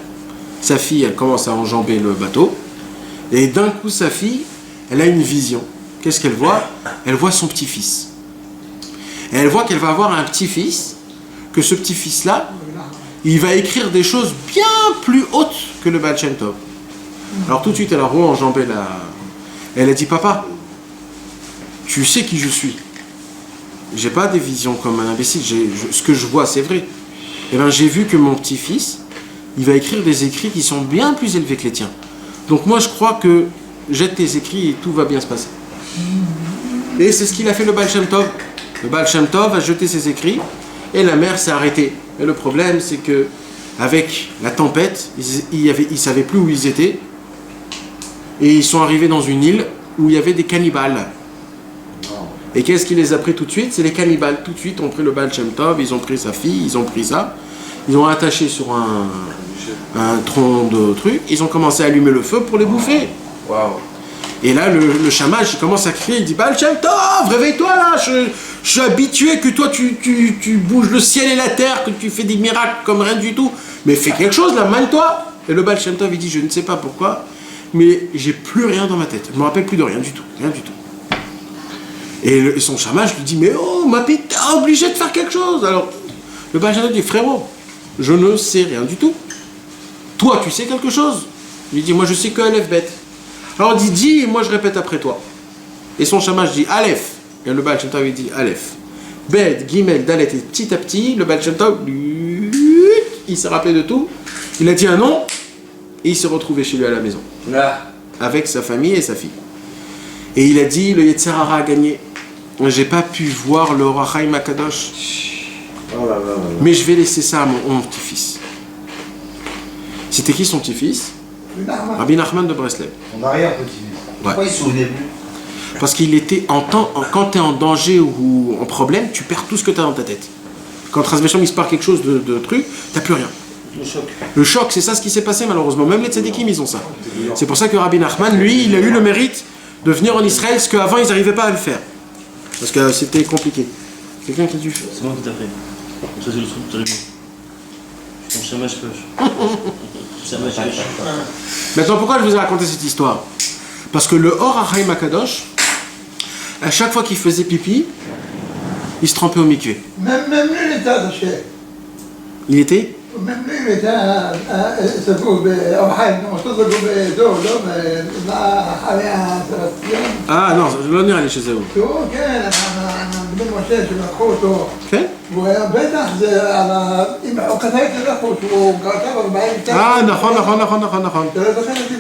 Sa fille, elle commence à enjamber le bateau. Et d'un coup, sa fille, elle a une vision. Qu'est-ce qu'elle voit? Elle voit son petit-fils. Et elle voit qu'elle va avoir un petit-fils, que ce petit-fils-là, il va écrire des choses bien plus hautes que le Baal Shem Tov. Alors tout de suite, elle a enjambé la... Elle a dit, papa, tu sais qui je suis. J'ai pas des visions comme un imbécile. Ce que je vois, c'est vrai. Eh bien, j'ai vu que mon petit-fils, il va écrire des écrits qui sont bien plus élevés que les tiens. Donc moi, je crois que jette tes écrits et tout va bien se passer. Et c'est ce qu'il a fait le Baal Shem Tov. Le Baal Shem Tov a jeté ses écrits et la mer s'est arrêtée. Et le problème, c'est que avec la tempête, ils savaient plus où ils étaient. Et ils sont arrivés dans une île où il y avait des cannibales. Et qu'est-ce qui les a pris tout de suite? C'est les cannibales. Tout de suite, ont pris le Baal Shem Tov, ils ont pris sa fille, ils ont pris ça. Ils ont attaché sur un tronc de truc, ils ont commencé à allumer le feu pour les bouffer. Waouh. Et là, le chamash, il commence à crier, il dit Baal Shem Tov, réveille-toi là, je suis habitué que toi tu bouges le ciel et la terre, que tu fais des miracles comme rien du tout. Mais fais quelque chose là, manie-toi. Et le Baal Shem Tov, il dit, je ne sais pas pourquoi, mais j'ai plus rien dans ma tête. Je me rappelle plus de rien du tout, rien du tout. Et son chamash lui dit, mais oh, ma petite, t'es obligé de faire quelque chose. Alors, le Baal Shem Tov dit, frérot, je ne sais rien du tout. Toi, tu sais quelque chose? Il lui dit, moi je sais que Aleph Bet. Alors il dit, dis, et moi je répète après toi. Et son chamash dit, Aleph. Et le Baal Shem Tov il dit, Aleph. Bet, Gimel, Dalet, et petit à petit, le Baal Shem Tov, il s'est rappelé de tout. Il a dit un nom, et il s'est retrouvé chez lui à la maison. Avec sa famille et sa fille. Et il a dit, le Yetzer Hara a gagné. J'ai pas pu voir le Or HaChaim Akadosh. Mais je vais laisser ça à mon petit-fils. C'était qui son petit-fils? Rabbi Nachman de Breslev. Mon arrière-petit-fils. Pourquoi il se souvenait plus? Parce qu'il était quand tu es en danger ou en problème, tu perds tout ce que tu as dans ta tête. Quand Transvesham il se part quelque chose de truc, tu n'as plus rien. Le choc, c'est ça ce qui s'est passé malheureusement. Même les tzadikim, ils ont ça. C'est pour ça que Rabbi Nachman, lui, il a eu le mérite de venir en Israël, ce qu'avant ils n'arrivaient pas à le faire. Parce que c'était compliqué. Quelqu'un qui a dû faire. C'est moi qui t'a fait. Ça, c'est le truc terrible. Ton chamash poche. Maintenant, pourquoi je vous ai raconté cette histoire? Parce que le Or HaChaim Akadosh, à chaque fois qu'il faisait pipi, il se trempait au mikvé. Même lui, il était attaché. Il était? Même lui, il était סגור באור חיים, אותו סגור בדור, לא? אחרי הסרטים. לא, לא נראה לי שזה הוא. כן, בן משה שלקחו אותו. כן? והוא היה בטח, זה על ה... הוא כתב את זה לחוץ, הוא כתב 40...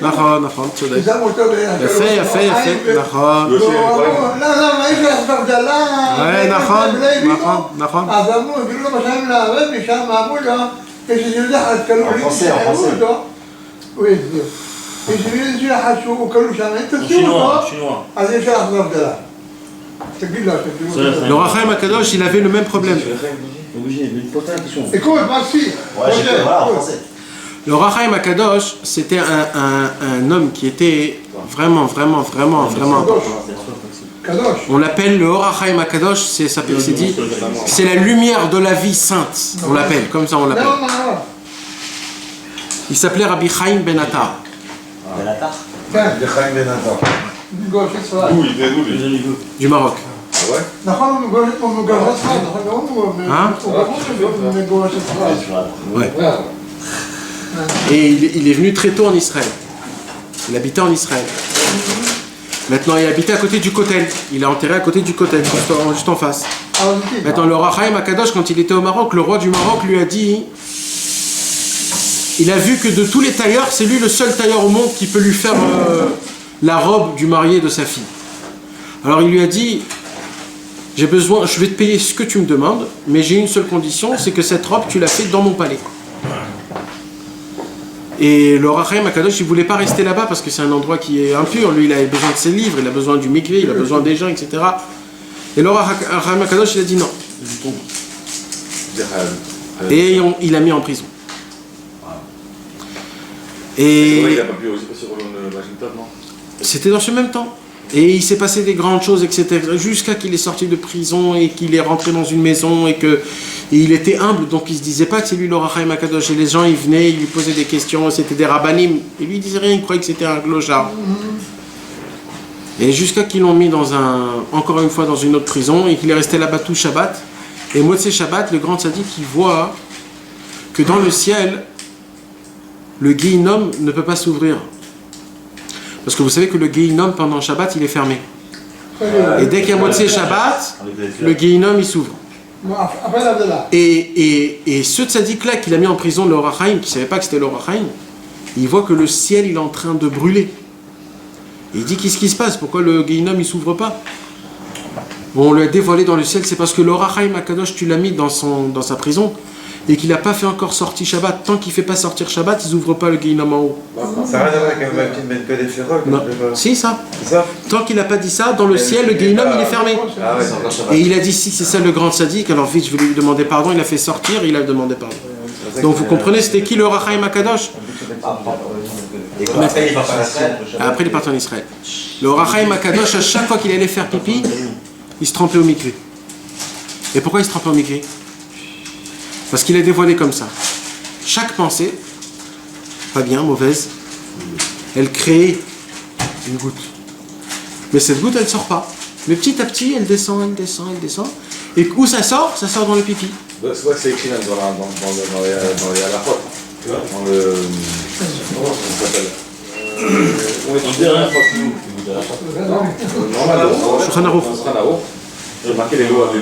נכון. נכון, צודק. יפה, נכון. לא, מה יש לך בגדלה? נכון. אז אמרו, גילו לו בשם לעבד משם, אמרו לו, כשנרדח אז קלו לי, שחררו אותו. הוא הסביר. כשנרדח שהוא קלו שם, אם תוציאו אותו, אז יש לך בגדלה. תגיד לו, Le Or HaChaim Akadosh, il avait le même problème. écoute, merci. Le Or HaChaim Akadosh, c'était un homme qui était vraiment on l'appelle le Or HaChaim Akadosh, c'est dit, c'est la lumière de la vie sainte, on l'appelle, comme ça on l'appelle. Il s'appelait Rabbi Chaim Ben Attar. Ben Attar? Ben Chaim Ben Attar. D'où il vient d'où lui? Du Maroc. Ah ouais? Ouais. Et il est venu très tôt en Israël. Il habitait en Israël. Maintenant, il habitait à côté du Kotel. Il est enterré à côté du Kotel, juste en face. Maintenant, le Or HaChaim Akadosh, quand il était au Maroc, le roi du Maroc lui a dit... Il a vu que de tous les tailleurs, c'est lui le seul tailleur au monde qui peut lui faire la robe du marié de sa fille. Alors il lui a dit... J'ai besoin, je vais te payer ce que tu me demandes, mais j'ai une seule condition, c'est que cette robe, tu l'as faite dans mon palais. Et le Or HaChaim Akadosh, il ne voulait pas rester là-bas parce que c'est un endroit qui est impur. Lui, il a besoin de ses livres, il a besoin du mikvé, il a besoin des gens, etc. Et le Or HaChaim Akadosh, il a dit non. Et il l'a mis en prison. Et il n'a pas pu aussi passer le Washington, non? C'était dans ce même temps. Et il s'est passé des grandes choses, etc. Jusqu'à qu'il est sorti de prison et qu'il est rentré dans une maison et qu'il était humble. Donc il ne se disait pas que c'est lui le Or HaChaim Akadosh. Et les gens, ils venaient, ils lui posaient des questions. C'était des rabbanim. Et lui, il disait rien, il croyait que c'était un glochard. Et jusqu'à qu'ils l'ont mis encore une fois dans une autre prison et qu'il est resté là-bas tout Shabbat. Et Motzei Shabbat, le grand tzaddik, il voit que dans le ciel, le Guéhinom ne peut pas s'ouvrir. Parce que vous savez que le Guéhinom, pendant Shabbat, il est fermé. Et dès qu'il y a Motzei Shabbat, le Guéhinom, il s'ouvre. Et ce tzaddik-là qu'il a mis en prison, le Or HaChaim, qui ne savait pas que c'était le Or HaChaim, il voit que le ciel, il est en train de brûler. Et il dit, qu'est-ce qui se passe? Pourquoi le Guéhinom, il ne s'ouvre pas? Bon, on lui a dévoilé dans le ciel, c'est parce que le Or HaChaim Akadosh, tu l'as mis dans sa prison. et qu'il n'a pas fait encore sorti Shabbat, tant qu'il ne fait pas sortir Shabbat, ils n'ouvrent pas le Guéhinam en haut. Ça n'a rien à voir avec un Vapin Ben Ped et Ferrol. Si, ça. C'est ça. Tant qu'il n'a pas dit ça, dans le ciel, le Guéhinam, il est fermé. Ah ouais, et il a dit, si c'est ça le grand sadique, alors vite, je vais lui demander pardon, il a fait sortir, il a demandé pardon. Donc vous comprenez, c'était qui le Rachaim Akadosh? Après, il est parti en Israël. Le Rachaim Akadosh, à chaque fois qu'il allait faire pipi, il se trempait au mikvé. Et pourquoi il se trempait au mikvé? Parce qu'il a dévoilé comme ça. Chaque pensée, pas bien, mauvaise, elle crée une goutte. Mais cette goutte, elle ne sort pas. Mais petit à petit, elle descend, elle descend, elle descend. Et où ça sort? Ça sort dans le pipi. C'est vrai que c'est écrit même dans les halachot. Dans le. Comment ça s'appelle? On dirait un Shulchan Aruch. J'ai marqué les lois du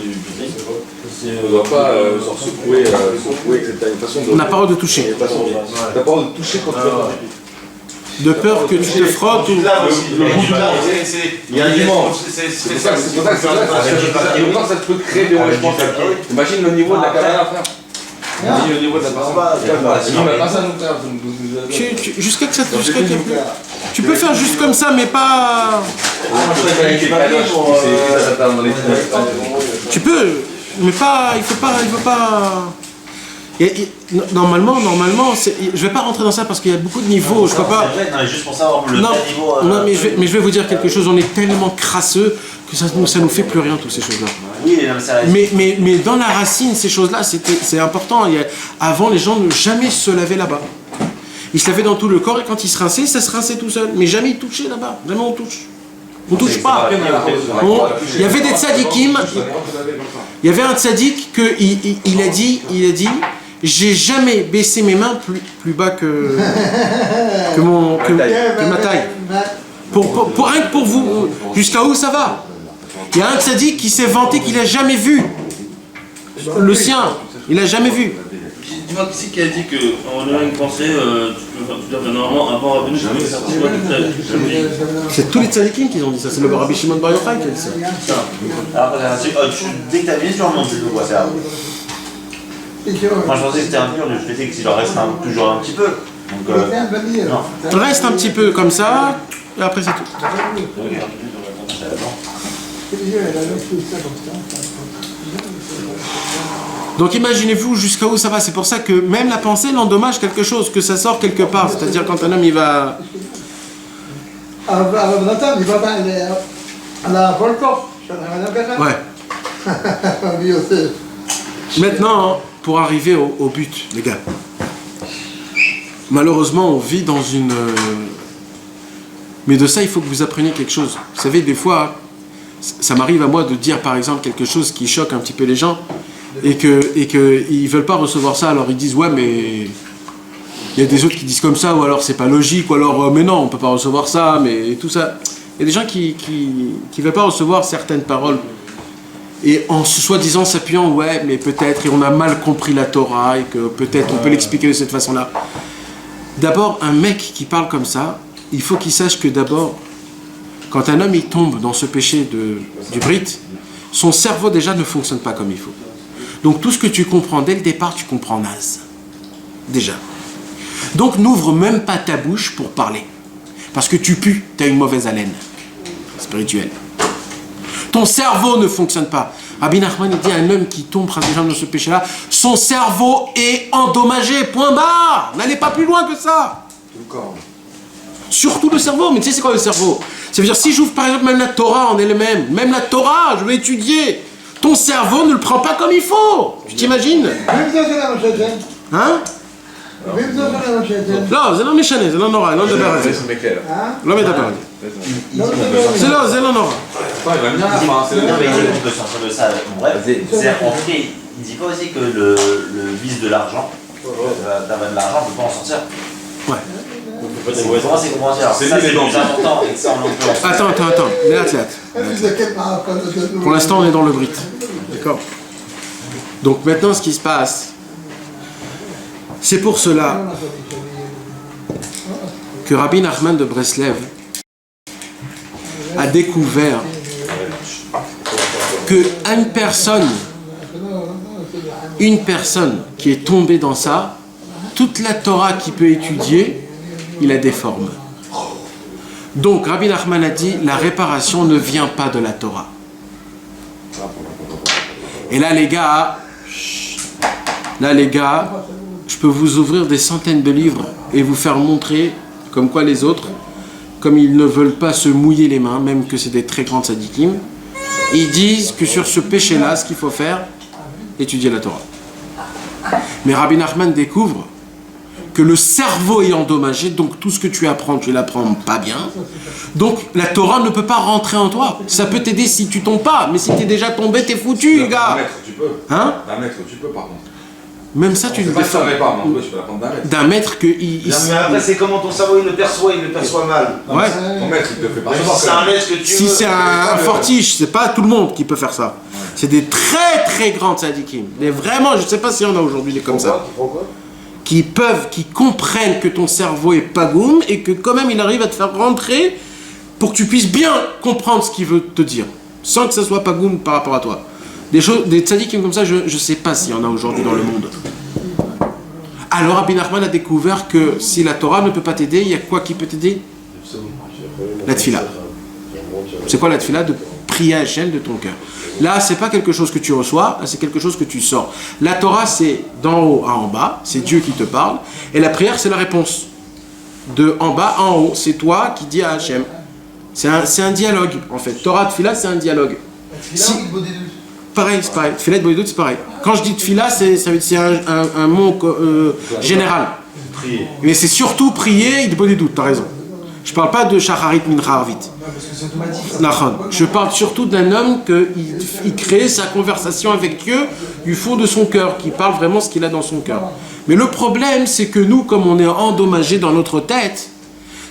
pipi. On ne doit pas secouer, etc. Une façon de. On n'a pas le droit de toucher. On n'a pas le droit de toucher quand tu fais ton pipi. De peur que tu te frottes ou. Il y a un argument. C'est spécial. C'est pour ça que c'est là. Ça peut créer des mauvaises pensées. Imagine le niveau de la caméra, frère. Imagine le niveau de la personne. Jusqu'à que ça te. Tu peux faire juste comme ça, mais pas. Tu peux, mais pas. Il faut pas. Normalement, je vais pas rentrer dans ça parce qu'il y a beaucoup de niveaux. Je crois pas. Non, juste pour savoir le niveau. Non, mais je vais vous dire quelque chose. On est tellement crasseux que ça nous fait plus rien, toutes ces choses-là. Oui, mais dans la racine, ces choses-là, c'est important. Avant, les gens ne jamais se lavaient là-bas. Ils se lavaient dans tout le corps et quand ils se rinçaient, ça se rinçait tout seul. Mais jamais ils touchaient là-bas. Jamais on touche. On touche pas. Il y avait des tzadikim. Il y avait un tzadik il a dit, j'ai jamais baissé mes mains plus bas que ma taille. Rien que pour vous, jusqu'à où ça va? Il y a un tzadik qui s'est vanté qu'il n'a jamais vu. Le sien, il n'a jamais vu. Dis-moi qui a dit qu'en donnant une pensée, tu dois normalement avant Rabbeinu, tu peux faire c'est tous les tzadikim qui ont dit ça, c'est le Rabbi Shimon Bar Yochai qui a dit ça. Alors, dès que tu as mis, tu remontes le doigt, c'est moi je pensais que c'était un pur, je sais qu'il en reste toujours un petit peu. Donc, il reste un petit peu comme ça, et après c'est tout. Donc imaginez-vous jusqu'à où ça va. C'est pour ça que même la pensée l'endommage quelque chose, que ça sort quelque part. C'est-à-dire quand un homme il va... Ouais. Maintenant, pour arriver au but, les gars. Malheureusement, on vit dans une... Mais de ça, il faut que vous appreniez quelque chose. Vous savez, des fois, ça m'arrive à moi de dire, par exemple, quelque chose qui choque un petit peu les gens et qu'ils veulent pas recevoir ça, alors ils disent, ouais, mais... Il y a des autres qui disent comme ça, ou alors c'est pas logique, ou alors, mais non, on peut pas recevoir ça, mais tout ça. Il y a des gens qui veulent pas recevoir certaines paroles. Et en soi-disant s'appuyant, ouais, mais peut-être, et on a mal compris la Torah, et que peut-être on peut l'expliquer de cette façon-là. D'abord, un mec qui parle comme ça, il faut qu'il sache que d'abord, quand un homme il tombe dans ce péché du Brit, son cerveau déjà ne fonctionne pas comme il faut. Donc tout ce que tu comprends dès le départ, tu comprends naze. Déjà. Donc n'ouvre même pas ta bouche pour parler. Parce que tu pues, tu as une mauvaise haleine spirituelle. Ton cerveau ne fonctionne pas. Rabbi Nachman dit à un homme qui tombe dans ce péché-là, son cerveau est endommagé, point barre. N'allez pas plus loin que ça. Surtout le cerveau. Mais tu sais c'est quoi le cerveau? Ça veut dire si j'ouvre par exemple même la Torah en elle-même, même la Torah, je vais étudier. Ton cerveau ne le prend pas comme il faut. Tu t'imagines? Hein? לא, זה לא משנה, זה לא נורא, אני לא מדבר על זה. לא מדבר על זה. זה לא נורא. Il dit pas aussi que le vice de l'argent, d'avoir de l'argent, on ne peut pas en sortir. Ouais. C'est comment dire. Ça, c'est le plus important. Attends. Pour l'instant, on est dans le Brit. D'accord. Donc maintenant, ce qui se passe, c'est pour cela que Rabbi Nachman de Breslev a découvert qu'une personne une personne qui est tombée dans ça, toute la Torah qu'il peut étudier, il la déforme. Donc Rabbi Nachman a dit, la réparation ne vient pas de la Torah. Et là les gars, je peux vous ouvrir des centaines de livres et vous faire montrer comme quoi les autres, comme ils ne veulent pas se mouiller les mains, même que c'est des très grands tzadikim, ils disent que sur ce péché-là, ce qu'il faut faire, étudier la Torah. Mais Rabbi Nachman découvre que le cerveau est endommagé, donc tout ce que tu apprends, tu l'apprends pas bien. Donc la Torah ne peut pas rentrer en toi. Ça peut t'aider si tu tombes pas, mais si tu es déjà tombé, t'es foutu, gars. D'un mètre, tu peux. Hein? D'un mètre, tu peux, par contre. Même ça, tu le défends. Pas, mais je peux l'apprendre d'un mètre. D'un mètre que mais après, c'est comment ton cerveau il le perçoit mal. Ouais. Ton maître, il te fait pas. C'est un mètre que tu si c'est un fortiche, c'est pas tout le monde qui peut faire ça. Ouais. C'est des très très grands tzadikim. Mais vraiment, je sais pas s'il y en a aujourd'hui des comme ça. Qui comprennent que ton cerveau est pagoum et que quand même il arrive à te faire rentrer pour que tu puisses bien comprendre ce qu'il veut te dire, sans que ça soit pagoum par rapport à toi. Des tzadikim comme ça, je ne sais pas s'il y en a aujourd'hui dans le monde. Alors Rabbi Nachman a découvert que si la Torah ne peut pas t'aider, il y a quoi qui peut t'aider? La tfila. C'est quoi la tfila? De prier à Hachem de ton cœur. Là, c'est pas quelque chose que tu reçois, là, c'est quelque chose que tu sors. La Torah, c'est d'en haut à en bas, c'est Dieu qui te parle, et la prière, c'est la réponse. De en bas à en haut, c'est toi qui dis à Hachem. C'est un dialogue, en fait. Torah, tfila, c'est un dialogue. Pareil, c'est pareil. Tfila de Bodhidout, c'est pareil. Quand je dis tfila, c'est un mot général. Prier. Mais c'est surtout prier de Bodhidout, t'as raison. Je parle pas de Shacharit Mincha Arvit. Je parle surtout d'un homme qui crée sa conversation avec Dieu du fond de son cœur, qui parle vraiment ce qu'il a dans son cœur. Mais le problème, c'est que nous, comme on est endommagés dans notre tête,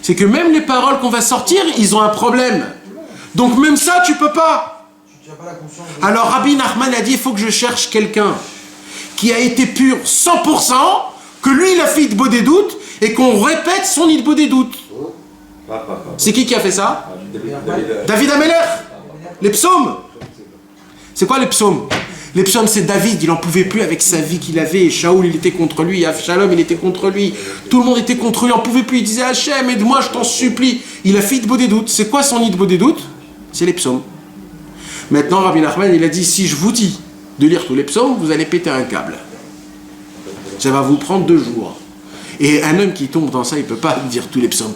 c'est que même les paroles qu'on va sortir, ils ont un problème. Donc même ça, tu peux pas. Alors Rabbi Nachman a dit, il faut que je cherche quelqu'un qui a été pur 100%, que lui, il a fait Hitbo des doutes, et qu'on répète son Hitbo des doutes. C'est qui a fait ça? David Ameler. Les psaumes. C'est quoi les psaumes? Les psaumes, c'est David, il n'en pouvait plus avec sa vie qu'il avait. Shaoul, il était contre lui. Avshalom, il était contre lui. Tout le monde était contre lui, il n'en pouvait plus. Il disait Hachem, aide-moi, je t'en supplie. Il a fait Hitbo des doutes. C'est quoi son Hitbo des doutes? C'est les psaumes. Maintenant, Rabbi Nachman, il a dit, si je vous dis de lire tous les psaumes, vous allez péter un câble. Ça va vous prendre 2 jours. Et un homme qui tombe dans ça, il ne peut pas dire tous les psaumes.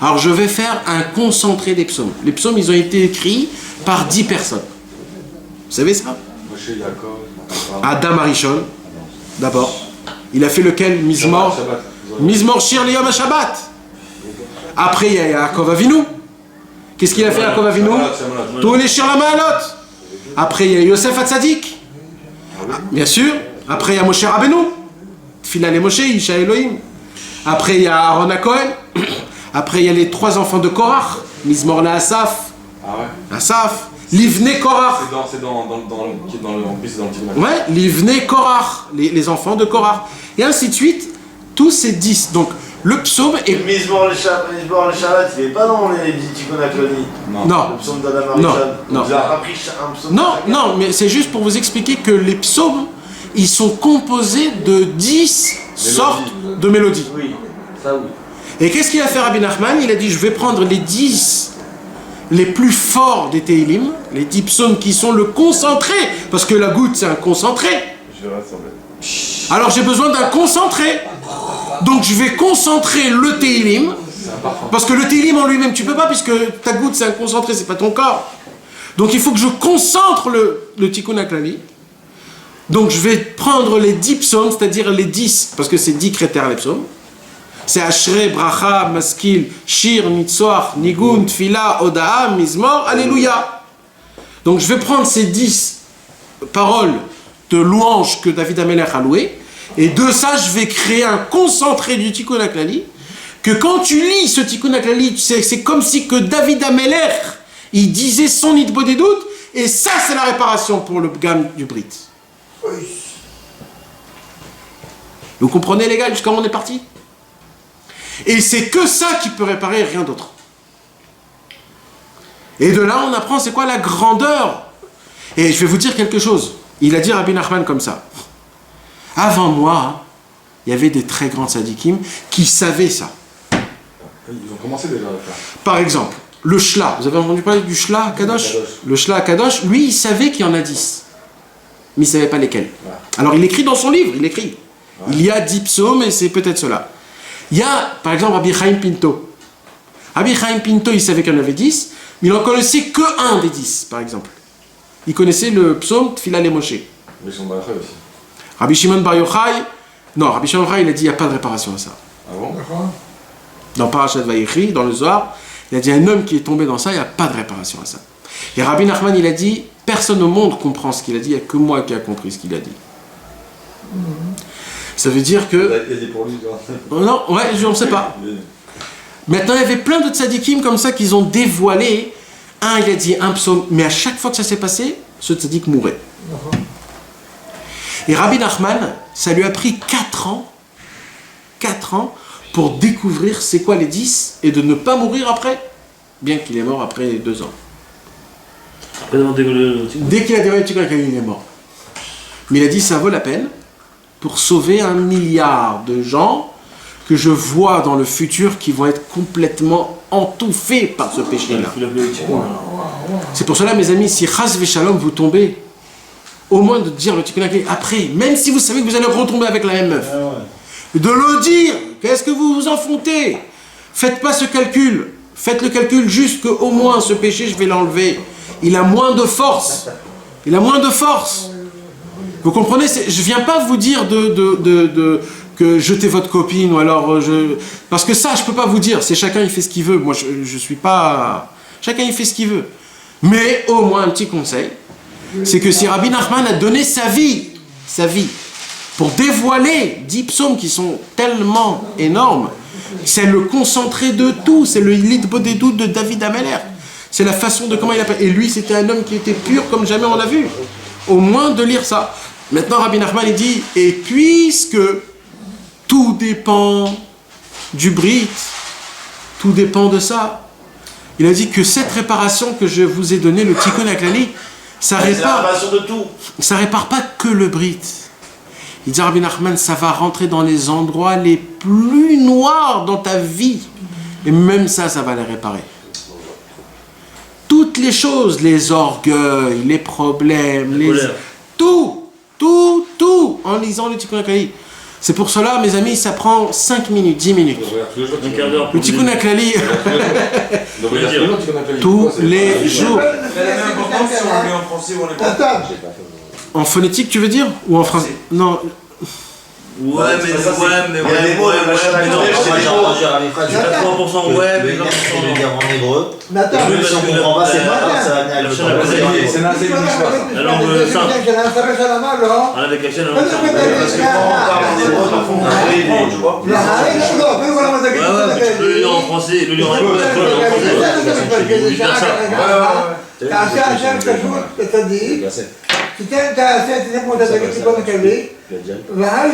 Alors je vais faire un concentré des psaumes. Les psaumes, ils ont été écrits par 10 personnes. Vous savez ça? Adam Arishon, d'abord. Il a fait lequel? Mizmor Shir Liyom HaShabbat. Après, il y a Yaakov Avinu. Qu'est-ce qu'il a fait, Yaakov Avinu? Tous les Shir Lamaalot. Après, il y a Yosef Hatzadik. Bien sûr. Après, il y a Moshe Rabbeinu. Tfila le Moshe, Isha Elohim. Après, il y a Aaron HaKohen. Après, il y a les 3 enfants de Korach, Mizmor la Asaf, Asaf, Livnei Korach. C'est dans le Ouais, Livnei Korach, les enfants de Korach. Et ainsi de suite, tous ces 10. Donc, le psaume est... Mizmor le Shabbat, il n'est pas dans les Tikkun HaKlali. Non. Le psaume d'Adam Arishon. Non, mais c'est juste pour vous expliquer que les psaumes, ils sont composés de 10 sortes de mélodies. Oui, ça oui. Et qu'est-ce qu'il a fait Rabbi Nachman? Il a dit, je vais prendre les 10 les plus forts des Tehillim, les 10 psaumes qui sont le concentré, parce que la goutte c'est un concentré. Alors j'ai besoin d'un concentré. Donc je vais concentrer le Tehillim, parce que le Tehillim en lui-même tu peux pas, puisque ta goutte c'est un concentré, c'est pas ton corps. Donc il faut que je concentre le Tikkun HaKlali. Donc je vais prendre les 10 psaumes, c'est-à-dire les 10, parce que c'est 10 critères les psaumes. C'est Ashrei, Bracha, Maskil, Shir, Nitzor, Nigun, Tfila, Oda'a, Mizmor, Alléluia. Donc je vais prendre ces 10 paroles de louange que David Ameler a loué, et de ça je vais créer un concentré du Tikkun HaKlali, que quand tu lis ce Tikkun HaKlali, c'est comme si que David Ameler, il disait son Hitbo des doutes, et ça c'est la réparation pour le gamme du Brit. Vous comprenez les gars, jusqu'à où on est parti? Et c'est que ça qui peut réparer, rien d'autre. Et de là, on apprend c'est quoi la grandeur. Et je vais vous dire quelque chose. Il a dit Rabbi Nachman comme ça. avant moi, il y avait des très grands tzadikim qui savaient ça. Ils ont commencé déjà à le faire. Par exemple, le Shla. Vous avez entendu parler du Shla Kadosh? Le Shla Kadosh, lui, il savait qu'il y en a 10. Mais il ne savait pas lesquels. Ouais. Alors, il écrit dans son livre, il écrit. Ouais. Il y a 10 psaumes et c'est peut-être cela. Il y a, par exemple, Rabbi Chaim Pinto. Rabbi Chaim Pinto, il savait qu'il y en avait 10, mais il n'en connaissait que un des 10, par exemple. Il connaissait le psaume Tfila le Moshe. Rabbi Shimon Bar Yochai aussi. Rabbi Shimon Bar Yochai, non, Rabbi Shimon Bar Yochai, il a dit il n'y a pas de réparation à ça. Ah bon? Dans Parashat Vayechi, dans le Zohar, il a dit un homme qui est tombé dans ça, il n'y a pas de réparation à ça. Et Rabbi Nachman, il a dit personne au monde comprend ce qu'il a dit, il n'y a que moi qui a compris ce qu'il a dit. Ça veut dire que. Il a dit pour lui, non, ouais, je ne sais pas. Maintenant, il y avait plein de tzadikim comme ça qu'ils ont dévoilé. Un, il a dit un psaume, mais à chaque fois que ça s'est passé, ce tzadik mourait. Et Rabbi Nachman, ça lui a pris 4 ans. 4 ans pour découvrir c'est quoi les 10 et de ne pas mourir après, bien qu'il est mort après 2 ans. Dès qu'il a dévoilé le Tikkun HaKlali, il est mort. Mais il a dit ça vaut la peine pour sauver 1 milliard de gens que je vois dans le futur qui vont être complètement entoufés par ce péché-là. C'est pour cela, mes amis, si Chas Veshalom vous tombez, au moins de dire le Tikkun HaKlali après, même si vous savez que vous allez retomber avec la même meuf. De le dire, qu'est-ce que vous vous en foutez? Faites pas ce calcul, faites le calcul juste qu'au moins ce péché je vais l'enlever. Il a moins de force, il a moins de force. Vous comprenez? Je viens pas vous dire que jetez votre copine ou alors parce que ça je peux pas vous dire, c'est chacun il fait ce qu'il veut. Moi je suis pas, chacun il fait ce qu'il veut. Mais au moins un petit conseil, c'est que si Rabbi Nachman a donné sa vie pour dévoiler 10 psaumes qui sont tellement énormes, c'est le concentré de tout, c'est le Litbodedut de David Ameler. C'est la façon de comment il appelle. Et lui, c'était un homme qui était pur comme jamais on l'a vu. Au moins de lire ça. Maintenant, Rabbi Nachman, il dit, et puisque tout dépend du Brit, tout dépend de ça, il a dit que cette réparation que je vous ai donnée, le Tikkun HaKlali, ça répare pas que le Brit. Il dit Rabbi Nachman, ça va rentrer dans les endroits les plus noirs dans ta vie. Et même ça va les réparer. Toutes les choses, les orgueils, les problèmes, tout, en lisant le Tikkun HaKlali. C'est pour cela, mes amis, ça prend 5 minutes, 10 minutes. Le Tikkun HaKlali, tous les jours. En phonétique, tu veux dire? Ou en français? Non. Ouais, mais non, moi j'ai entendu Rami Fred, 80% ouais, mais non, je vais dire en hébreu. Nathan, si on comprend pas, c'est mal, ça va venir avec le temps. C'est nazi, la langue simple. Avec la chaîne, parce que quand on parle en hébreu, parfois on a les mots, tu vois. Ouais, le lien en français, le lien en hébreu, le lien en français. תיתן את המודד לתיקון הכללי, ואז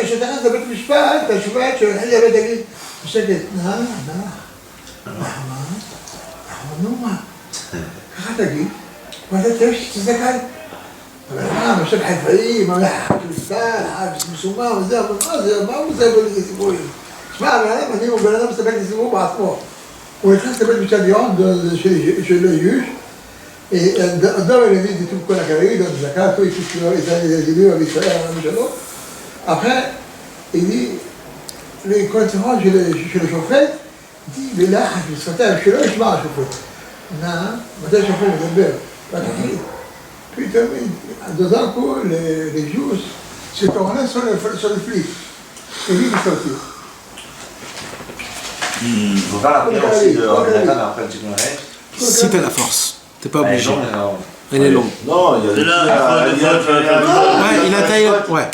כשתכנס לבית משפט, השופט שהולכים לבית תגיד, בשקט, נו מה, ככה תגיד, ואתה תראה שתזדקל. אבל משק חיפאי, ממלח קריסטל, מסומם וזה, אבל מה הוא עושה בו לזה סיפורים? שמע, הוא בן אדם מסתפק לסיפור בעצמו. הוא נכנס לבית משפט יום של היוש, et d'abord il a dit tout quoi la carrière, donc Zakah, tout ce qu'il avait dit avec Israël, après, il dit, quand il rentre chez le chauffeur, il dit, mais là, je serais un chelou, je marche au foot. Non, maintenant le chauffeur il est pas tranquille. Puis dans un coup, les juifs se tournaient sur le flic. Et lui, il est sorti. Il faut faire la prière aussi de Nathan après le Tikkun HaKlali. Si t'as la force. T'es pas obligé. Elle est longue. Non, il y a il a taillé. Ouais.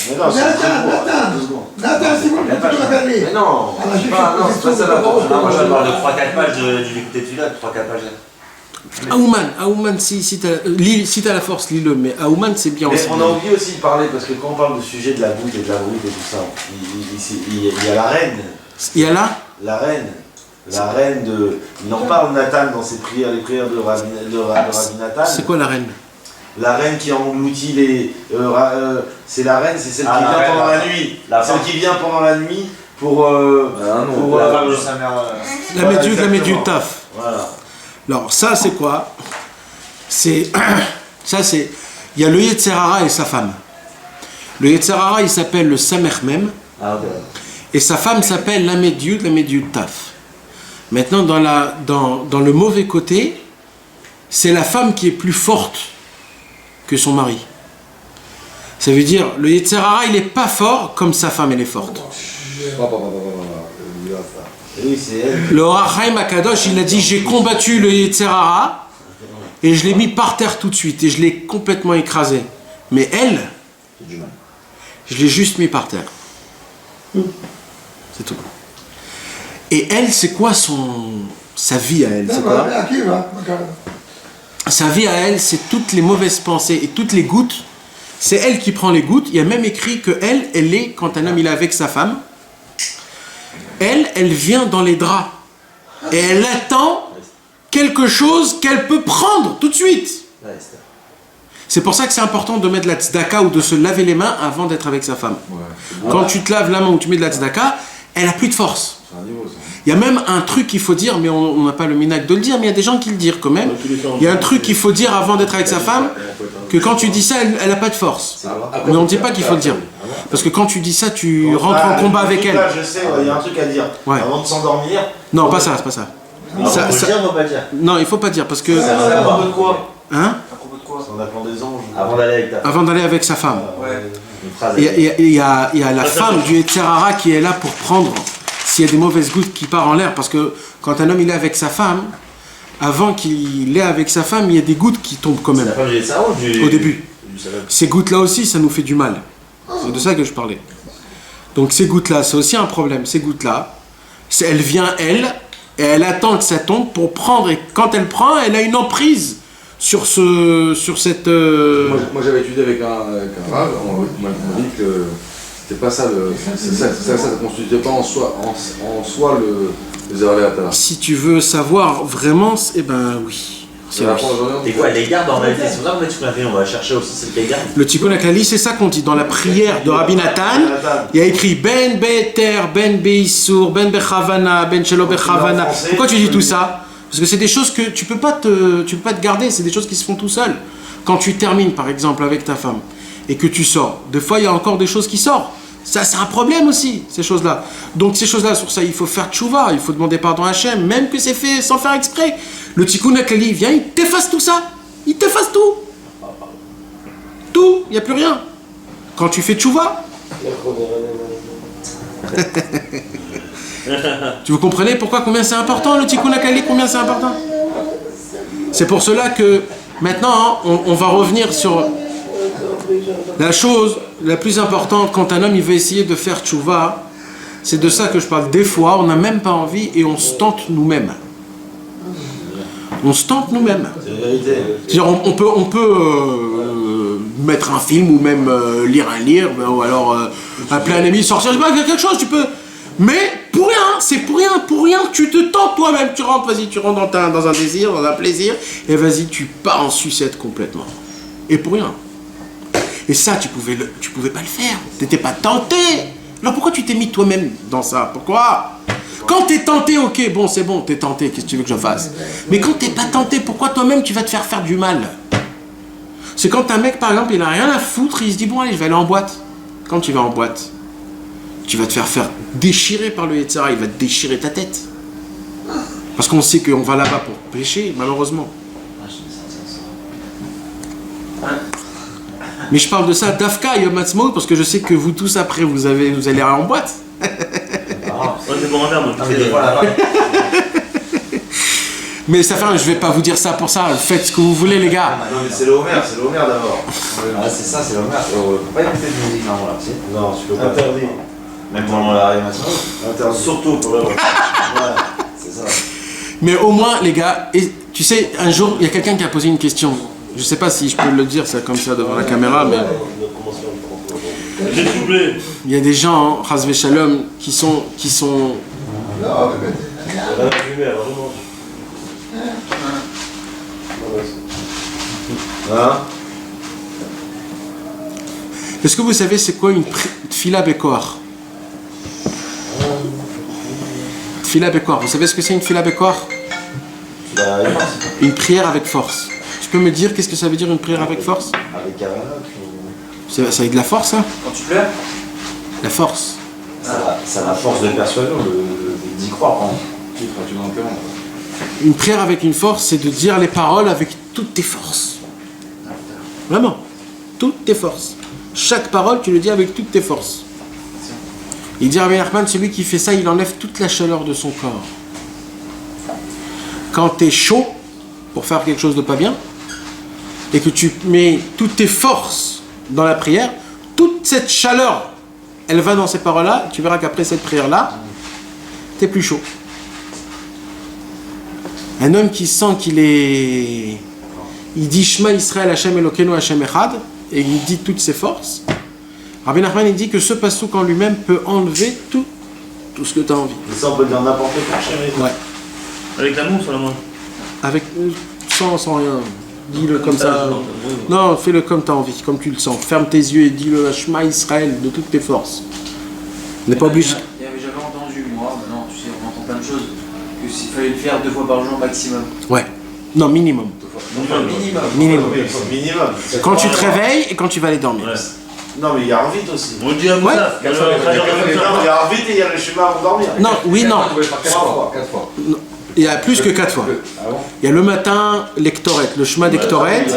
Nathan, c'est bon, mais non, c'est pas ça la force. Moi je parle de 3-4 pages du l'écouter de celui-là, 3-4 pages. Aouman, si t'as la force, lis-le, mais Aouman c'est bien aussi. Mais on a oublié aussi de parler, parce que quand on parle du sujet de la goutte et de la brute et tout ça, il y a la reine. Il y a là la reine. La reine de... Il en parle Nathan dans ses prières, les prières de Rabbi Nathan. C'est quoi la reine? la reine qui engloutit les. C'est la reine, c'est celle qui la vient reine, pendant la- la nuit. la Celle femme. qui vient pendant la nuit pour. Pour la femme de sa mère. La médude taf. Voilà. Alors ça c'est quoi? C'est ça c'est il y a le Yetzerara et sa femme. Le Yetzerara il s'appelle le Samer Mem et sa femme s'appelle la médude taf. Maintenant dans le mauvais côté, c'est la femme qui est plus forte que son mari. Ça veut dire le Yetzerara il est pas fort comme sa femme elle est forte. Oui, c'est elle. Le Or HaChaim Akadosh, il a dit j'ai combattu le Yetzerara et je l'ai mis par terre tout de suite et je l'ai complètement écrasé. Mais elle, je l'ai juste mis par terre. C'est tout. Et elle, c'est quoi sa vie à elle? C'est quoi? Sa vie à elle, c'est toutes les mauvaises pensées et toutes les gouttes. C'est elle qui prend les gouttes. Il y a même écrit que elle est, quand un homme il est avec sa femme, elle vient dans les draps et elle attend quelque chose qu'elle peut prendre tout de suite. C'est pour ça que c'est important de mettre de la tzedaka ou de se laver les mains avant d'être avec sa femme. Quand tu te laves la main ou tu mets de la tzedaka, elle a plus de force. Il y a même un truc qu'il faut dire, mais on n'a pas le minac de le dire, mais il y a des gens qui le disent quand même. Il y a un truc qu'il faut dire avant d'être avec sa femme, que quand tu dis ça, elle n'a pas de force. Mais on ne dit pas qu'il faut le dire. Parce que quand tu dis ça, tu rentres en combat avec elle. Là, je sais, il y a un truc à dire. Ouais. Avant de s'endormir. Non, pas ça, c'est pas ça. Ça- Faut le dire, faut pas le dire. Non, il faut pas dire parce que. C'est à propos de quoi? Hein? À propos de quoi? C'est en appelant des anges. Avant d'aller avec ta femme. Avant d'aller avec sa femme. Ouais. Une phrase. Il y a la femme du Yetzerara qui est là pour prendre s'il y a des mauvaises gouttes qui partent en l'air. Parce que quand un homme il est avec sa femme, avant qu'il est avec sa femme, il y a des gouttes qui tombent quand même. La femme du Yetzerara ou du. Au début. Du salade. Ces gouttes-là aussi, ça nous fait du mal. C'est de ça que je parlais. Donc ces gouttes-là, c'est aussi un problème. Ces gouttes-là, elle vient, et elle attend que ça tombe pour prendre. Et quand elle prend, elle a une emprise sur cette... Moi j'avais étudié avec un rave, on m'a dit que c'était pas ça, ça ne constituait pas en soi le Zeravéatala. Si tu veux savoir vraiment, eh ben oui. C'est oui. Et quoi, elle les garde en réalité? C'est pour ça qu'on a fait, on va chercher aussi celle qu'elle garde. Le Tikkun HaKlali, c'est ça qu'on dit. Dans la prière de Rabbi Nathan, il y a écrit Ben Be'eter, Ben Be'isur, Ben Bechavana, Ben Shelo Bechavana. Pourquoi tu dis tout ça? Parce que c'est des choses que tu peux pas te garder, c'est des choses qui se font tout seul. Quand tu termines par exemple avec ta femme et que tu sors, des fois il y a encore des choses qui sortent. Ça c'est un problème aussi, ces choses-là. Donc ces choses-là, sur ça il faut faire tchouva, il faut demander pardon à Hachem, même que c'est fait sans faire exprès. Le Tikkun HaKlali vient, il t'efface tout ça. Il t'efface tout. Tout, il n'y a plus rien. Quand tu fais tchouva. Vous comprenez pourquoi combien c'est important le Tikkun HaKlali, combien c'est important? C'est pour cela que maintenant on va revenir sur la chose la plus importante quand un homme il veut essayer de faire tchouva. C'est de ça que je parle. Des fois on n'a même pas envie et on se tente nous-mêmes. On se tente nous-mêmes. C'est-à-dire on peut mettre un film ou même lire un livre ou alors appeler un ami, sortir, je sais pas, quelque chose, tu peux. Mais pour rien, c'est pour rien, tu te tentes toi-même, tu rentres dans un désir, dans un plaisir, et vas-y, tu pars en sucette complètement. Et pour rien. Et ça, tu pouvais pas le faire, t'étais pas tenté. Alors pourquoi tu t'es mis toi-même dans ça? Pourquoi? Quand t'es tenté, ok, bon, c'est bon, t'es tenté, qu'est-ce que tu veux que je fasse? Mais quand t'es pas tenté, pourquoi toi-même tu vas te faire du mal? C'est quand un mec, par exemple, il a rien à foutre, il se dit, bon, allez, je vais aller en boîte. Quand tu vas en boîte, tu vas te faire déchirer par le Yetzirah, il va te déchirer ta tête. Parce qu'on sait qu'on va là-bas pour pécher, malheureusement. Mais je parle de ça d'Afka et Yom Ha'atzmaut parce que je sais que vous tous après vous allez aller en boîte. C'est bon, mais ça fait, je vais pas vous dire ça pour ça, faites ce que vous voulez les gars. Non mais c'est l'Homer d'abord. Ah c'est ça, c'est l'Homer. On peut pas écouter de musique avant là, tu sais. Non, tu peux pas. Interdit. Même pendant la réanimation. Interdit. Surtout pour le voilà, c'est ça. Mais au moins les gars, et, tu sais, un jour il y a quelqu'un qui a posé une question. Je sais pas si je peux le dire ça comme ça devant la caméra, mais il y a des gens, Chas v'Shalom, qui sont Hein? Est-ce que vous savez c'est quoi une tfila bekor? Tfila bekor, vous savez ce que c'est une tfila bekor? Une prière avec force. Tu peux me dire qu'est-ce que ça veut dire une prière avec force? Ça a de la force, ça? Quand tu pleures? La force. Ça a la force de persuasion, d'y croire. Une prière avec une force, c'est de dire les paroles avec toutes tes forces. Vraiment. Toutes tes forces. Chaque parole, tu le dis avec toutes tes forces. Il dit Rabbi Nachman, celui qui fait ça, il enlève toute la chaleur de son corps. Quand tu es chaud pour faire quelque chose de pas bien, et que tu mets toutes tes forces dans la prière, toute cette chaleur, elle va dans ces paroles-là, tu verras qu'après cette prière-là, tu es plus chaud. Un homme qui sent qu'il est... Il dit Shema Israël Hashem Elokeinu Hashem Echad, et il dit toutes ses forces. Rabbi Nachman, il dit que ce passouk en lui-même peut enlever tout ce que tu as envie. Et ça, on peut le dire n'importe quoi. Ouais. Avec l'amour sur la main. Avec... Sans rien. Dis-le comme ça. Non, fais-le comme tu as envie, comme tu le sens. Ferme tes yeux et dis-le Shema Israël de toutes tes forces. On n'est pas obligé. J'avais entendu, moi, maintenant, tu sais, on entend plein de choses, que s'il fallait le faire 2 fois par jour maximum. Ouais. Non, minimum. Minimum. Quand tu te réveilles et quand tu vas aller dormir. Ouais. Non, mais il y a Arvit aussi. On dit à Moussa. Il y a Arvit et il y a le schéma avant de dormir. Non, oui, non. 4 fois. Il y a plus que 4 fois. Il y a le matin, l'Ektoret, le Shema d'Ektoret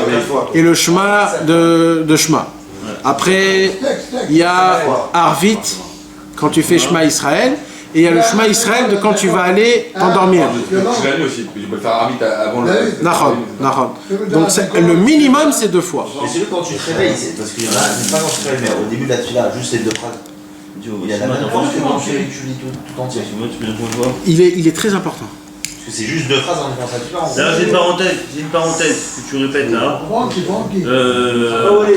et le Shema de Shema. Après, il y a Arvit quand tu fais Shema Israël. Et il y a le Shema Israël de quand tu vas aller t'endormir. C'est la nuit aussi, tu peux le faire Arvit avant le... Nahon. Donc le minimum c'est 2 fois. Mais celui quand tu te réveilles, parce qu'il y en a, pas quand tu te réveilles, mais au début de la tefila, juste les 2 phrases. Il y a la même force que quand tu lis tout entier. Il est très important. Parce que c'est juste 2 phrases en défense à tefila. Là, j'ai une parenthèse que tu répètes là.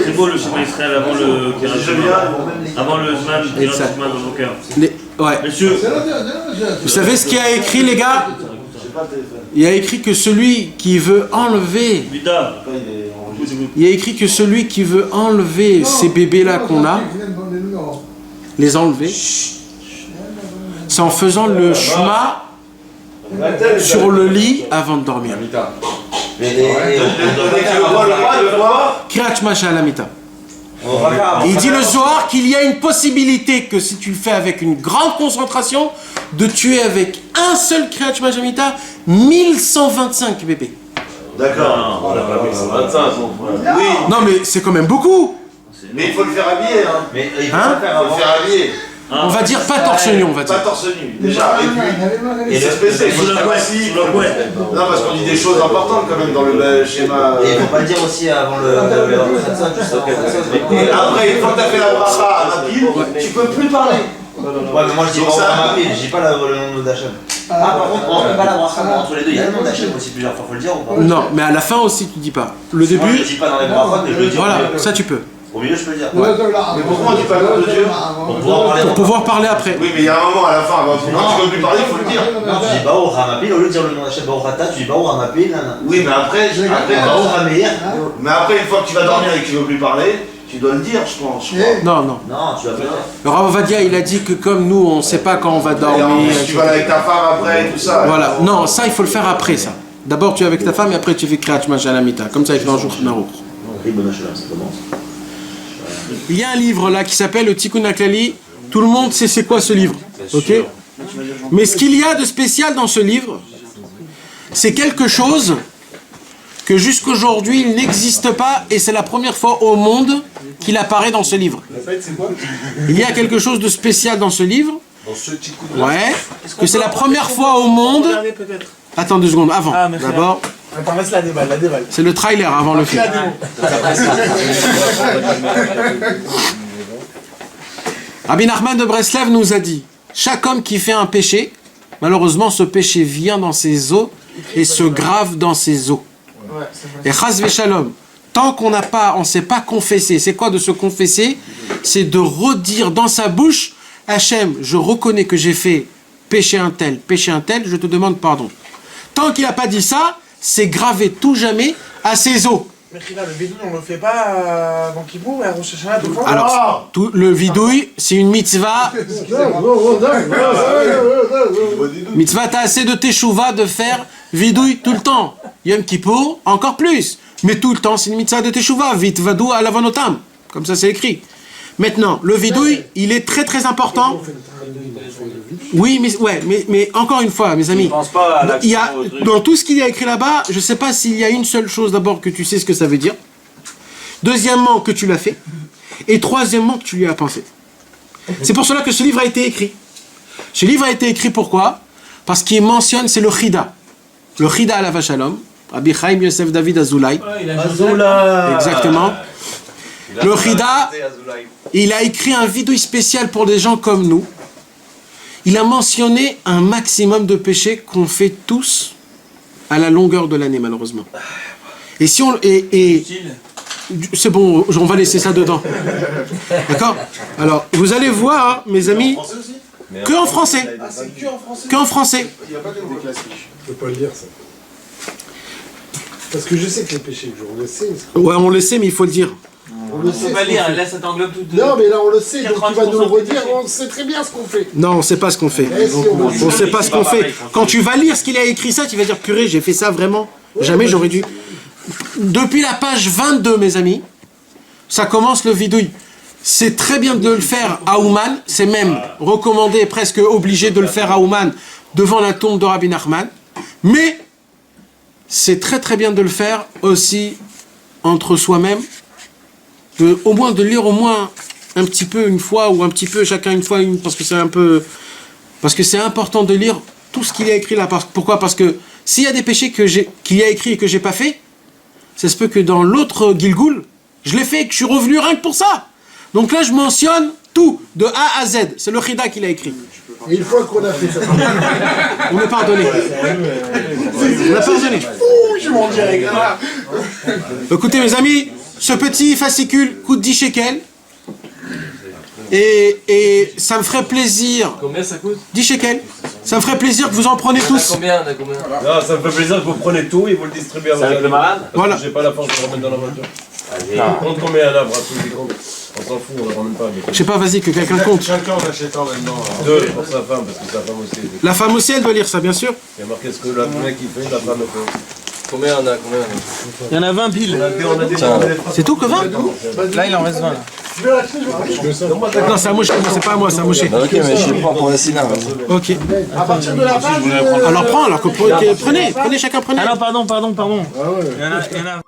Très beau le Shema Israël avant le Zman dans vos cœurs. Ouais. Monsieur, vous savez ce qu'il y a écrit, les gars? Il y a écrit que celui qui veut enlever. Il y a écrit que celui qui veut enlever ces bébés-là qu'on a, les enlever, c'est en faisant le Shema sur le lit avant de dormir. Kriyat Shema Shalamita. Il dit le Zohar qu'il y a une possibilité que si tu le fais avec une grande concentration, de tuer avec un seul Kriyat Shema Shalamita 1125 bébés. D'accord. 1125. Oui. Non mais c'est quand même beaucoup. Mais il faut le faire habiller. Hein. Mais il faut le faire habiller. On va dire pas torse nu, on va dire. Pas torse nu, déjà. Et puis, et c'est spécial, il faut le faire aussi. Non, parce qu'on dit des choses importantes quand même dans le schéma. Et il faut pas le dire aussi avant le. Et après, une fois que tu as fait la bracha à ma pile, tu peux plus parler. Ouais, mais moi je dis pas à ma pile, je dis pas le nom d'Hachem. Ah, par contre, on fait pas la bracha entre les deux. Il y a le nom d'Hachem aussi plusieurs fois, faut le dire ou pas? Non, mais à la fin aussi tu dis pas. Le début. Moi je dis pas dans les brachot, mais je le dis. Voilà, ça tu peux. Au milieu, je peux le dire. Ouais. Mais pourquoi on dit pas le nom de Dieu? Pour pouvoir parler après. Oui, mais il y a un moment à la fin, quand tu veux plus parler, il faut le dire. Non, tu dis Baou Ramapil, au lieu de dire le nom d'Hachem Baou Rata, tu dis Baou Ramapil. Oui, mais après, Baou Rameir. Mais après, une fois que tu vas dormir et que tu veux plus parler, tu dois le dire, je pense. Non. Non, tu vas pas le dire. Le Rav Ovadia, il a dit que comme nous, on sait pas quand on va dormir. Tu vas avec ta femme après, tout ça. Voilà. Non, ça, il faut le faire après, ça. D'abord, tu es avec ta femme et après, tu fais Kriyat Shema Shalamita. Comme ça, il fait un jour Narouk. Il y a un livre là qui s'appelle le Tikkun HaKlali. Tout le monde sait c'est quoi ce livre. Ok. Mais ce qu'il y a de spécial dans ce livre, c'est quelque chose que jusqu'aujourd'hui il n'existe pas et c'est la première fois au monde qu'il apparaît dans ce livre. Il y a quelque chose de spécial dans ce livre. Ouais. Que c'est la première fois au monde. Attends 2 secondes, avant. D'abord. Attends, laisse la déballe. C'est le trailer avant le film. Rabbi Nachman de Breslev nous a dit, chaque homme qui fait un péché, malheureusement ce péché vient dans ses os et se grave dans ses os. Et chas v'shalom, tant qu'on ne s'est pas confessé, c'est quoi de se confesser? C'est de redire dans sa bouche, Hachem, je reconnais que j'ai fait péché un tel, je te demande pardon. Tant qu'il n'a pas dit ça, c'est gravé tout jamais à ses os. Mais le vidouille, on le fait pas avant Kippour et à Rosh Hashanah tout le temps. Alors, le vidouille, c'est une mitzvah. Mitzvah, t'as assez de teshuva de faire vidouille tout le temps. Yom Kippour, encore plus. Mais tout le temps, c'est une mitzvah de teshuva. Vitvadou à l'avanotam. Comme ça, c'est écrit. Maintenant, le vidouille, il est très très important. Oui, mais encore une fois, mes amis, il y a, dans tout ce qu'il y a écrit là-bas, je ne sais pas s'il y a une seule chose d'abord que tu sais ce que ça veut dire. Deuxièmement, que tu l'as fait. Et troisièmement, que tu lui as pensé. C'est pour cela que ce livre a été écrit. Ce livre a été écrit pourquoi? Parce qu'il mentionne, c'est le Chida. Le Chida à la Vachalom. Rabbi Chaim Yosef David Azoulay. Exactement. Le Chida, il a écrit un vidouille spécial pour des gens comme nous. Il a mentionné un maximum de péchés qu'on fait tous à la longueur de l'année, malheureusement. Et si on... c'est bon, on va laisser ça dedans. D'accord? Alors, vous allez voir, hein, mes amis, que en français. Ah, c'est que en français? Que en français. Il n'y a pas que des classiques. Je ne peux pas le lire, ça. Parce que je sais que les péchés, on le sait. Ouais, on le sait, mais il faut le dire. On le sait. pas lire, là ça t'englobe tout. Non, mais là on le sait, donc tu vas nous le redire, on sait très bien ce qu'on fait. Non, on ne sait pas ce qu'on fait. On ne sait pas ce qu'on fait. Quand tu vas lire ce qu'il a écrit ça, tu vas dire, purée, j'ai fait ça vraiment. Jamais j'aurais dû. Depuis la page 22, mes amis, ça commence le vidouille. C'est très bien de le faire à Ouman, c'est même recommandé, presque obligé de le faire à Ouman, devant la tombe de Rabbi Nachman. Mais c'est très très bien de le faire aussi entre soi-même, au moins de lire au moins un petit peu une fois, ou un petit peu chacun une fois, parce que c'est important de lire tout ce qu'il a écrit là. Pourquoi? Parce que s'il y a des péchés qu'il a écrit et que j'ai pas fait, ça se peut que dans l'autre Gilgoul, je l'ai fait et que je suis revenu rien que pour ça. Donc là, je mentionne tout, de A à Z. C'est le Chida qu'il a écrit. Et une fois qu'on a fait ça, on est pardonné. On a pardonné. Je m'en dirais. Écoutez, mes amis, ce petit fascicule coûte 10 shekels. Et ça me ferait plaisir. Combien ça coûte? 10 shekels. Ça me ferait plaisir que vous en preniez tous. Combien? Non, ça me fait plaisir que vous prenez tout et vous le distribuez à C'est avec le malade? Voilà. J'ai pas la force de le remettre dans la voiture. On compte combien à l'arbre? On s'en fout, on ne le ramène pas. Je sais pas, vas-y, que quelqu'un compte. Chacun en achète un maintenant. Deux pour sa femme, parce que sa femme aussi. La femme aussi, elle doit lire ça, bien sûr. Il y a marqué ce que le mec il fait, la femme fait. Combien on a? Il y en a 20 piles. C'est tout que 20? Là il en reste 20 là. Non, c'est à Moshe, c'est pas à moi, c'est à Moshe. Ok, mais je prends pour la Sina. Ok. À partir de la page. Alors prends, alors prenez, chacun prenez. Ah non, pardon. Il y en a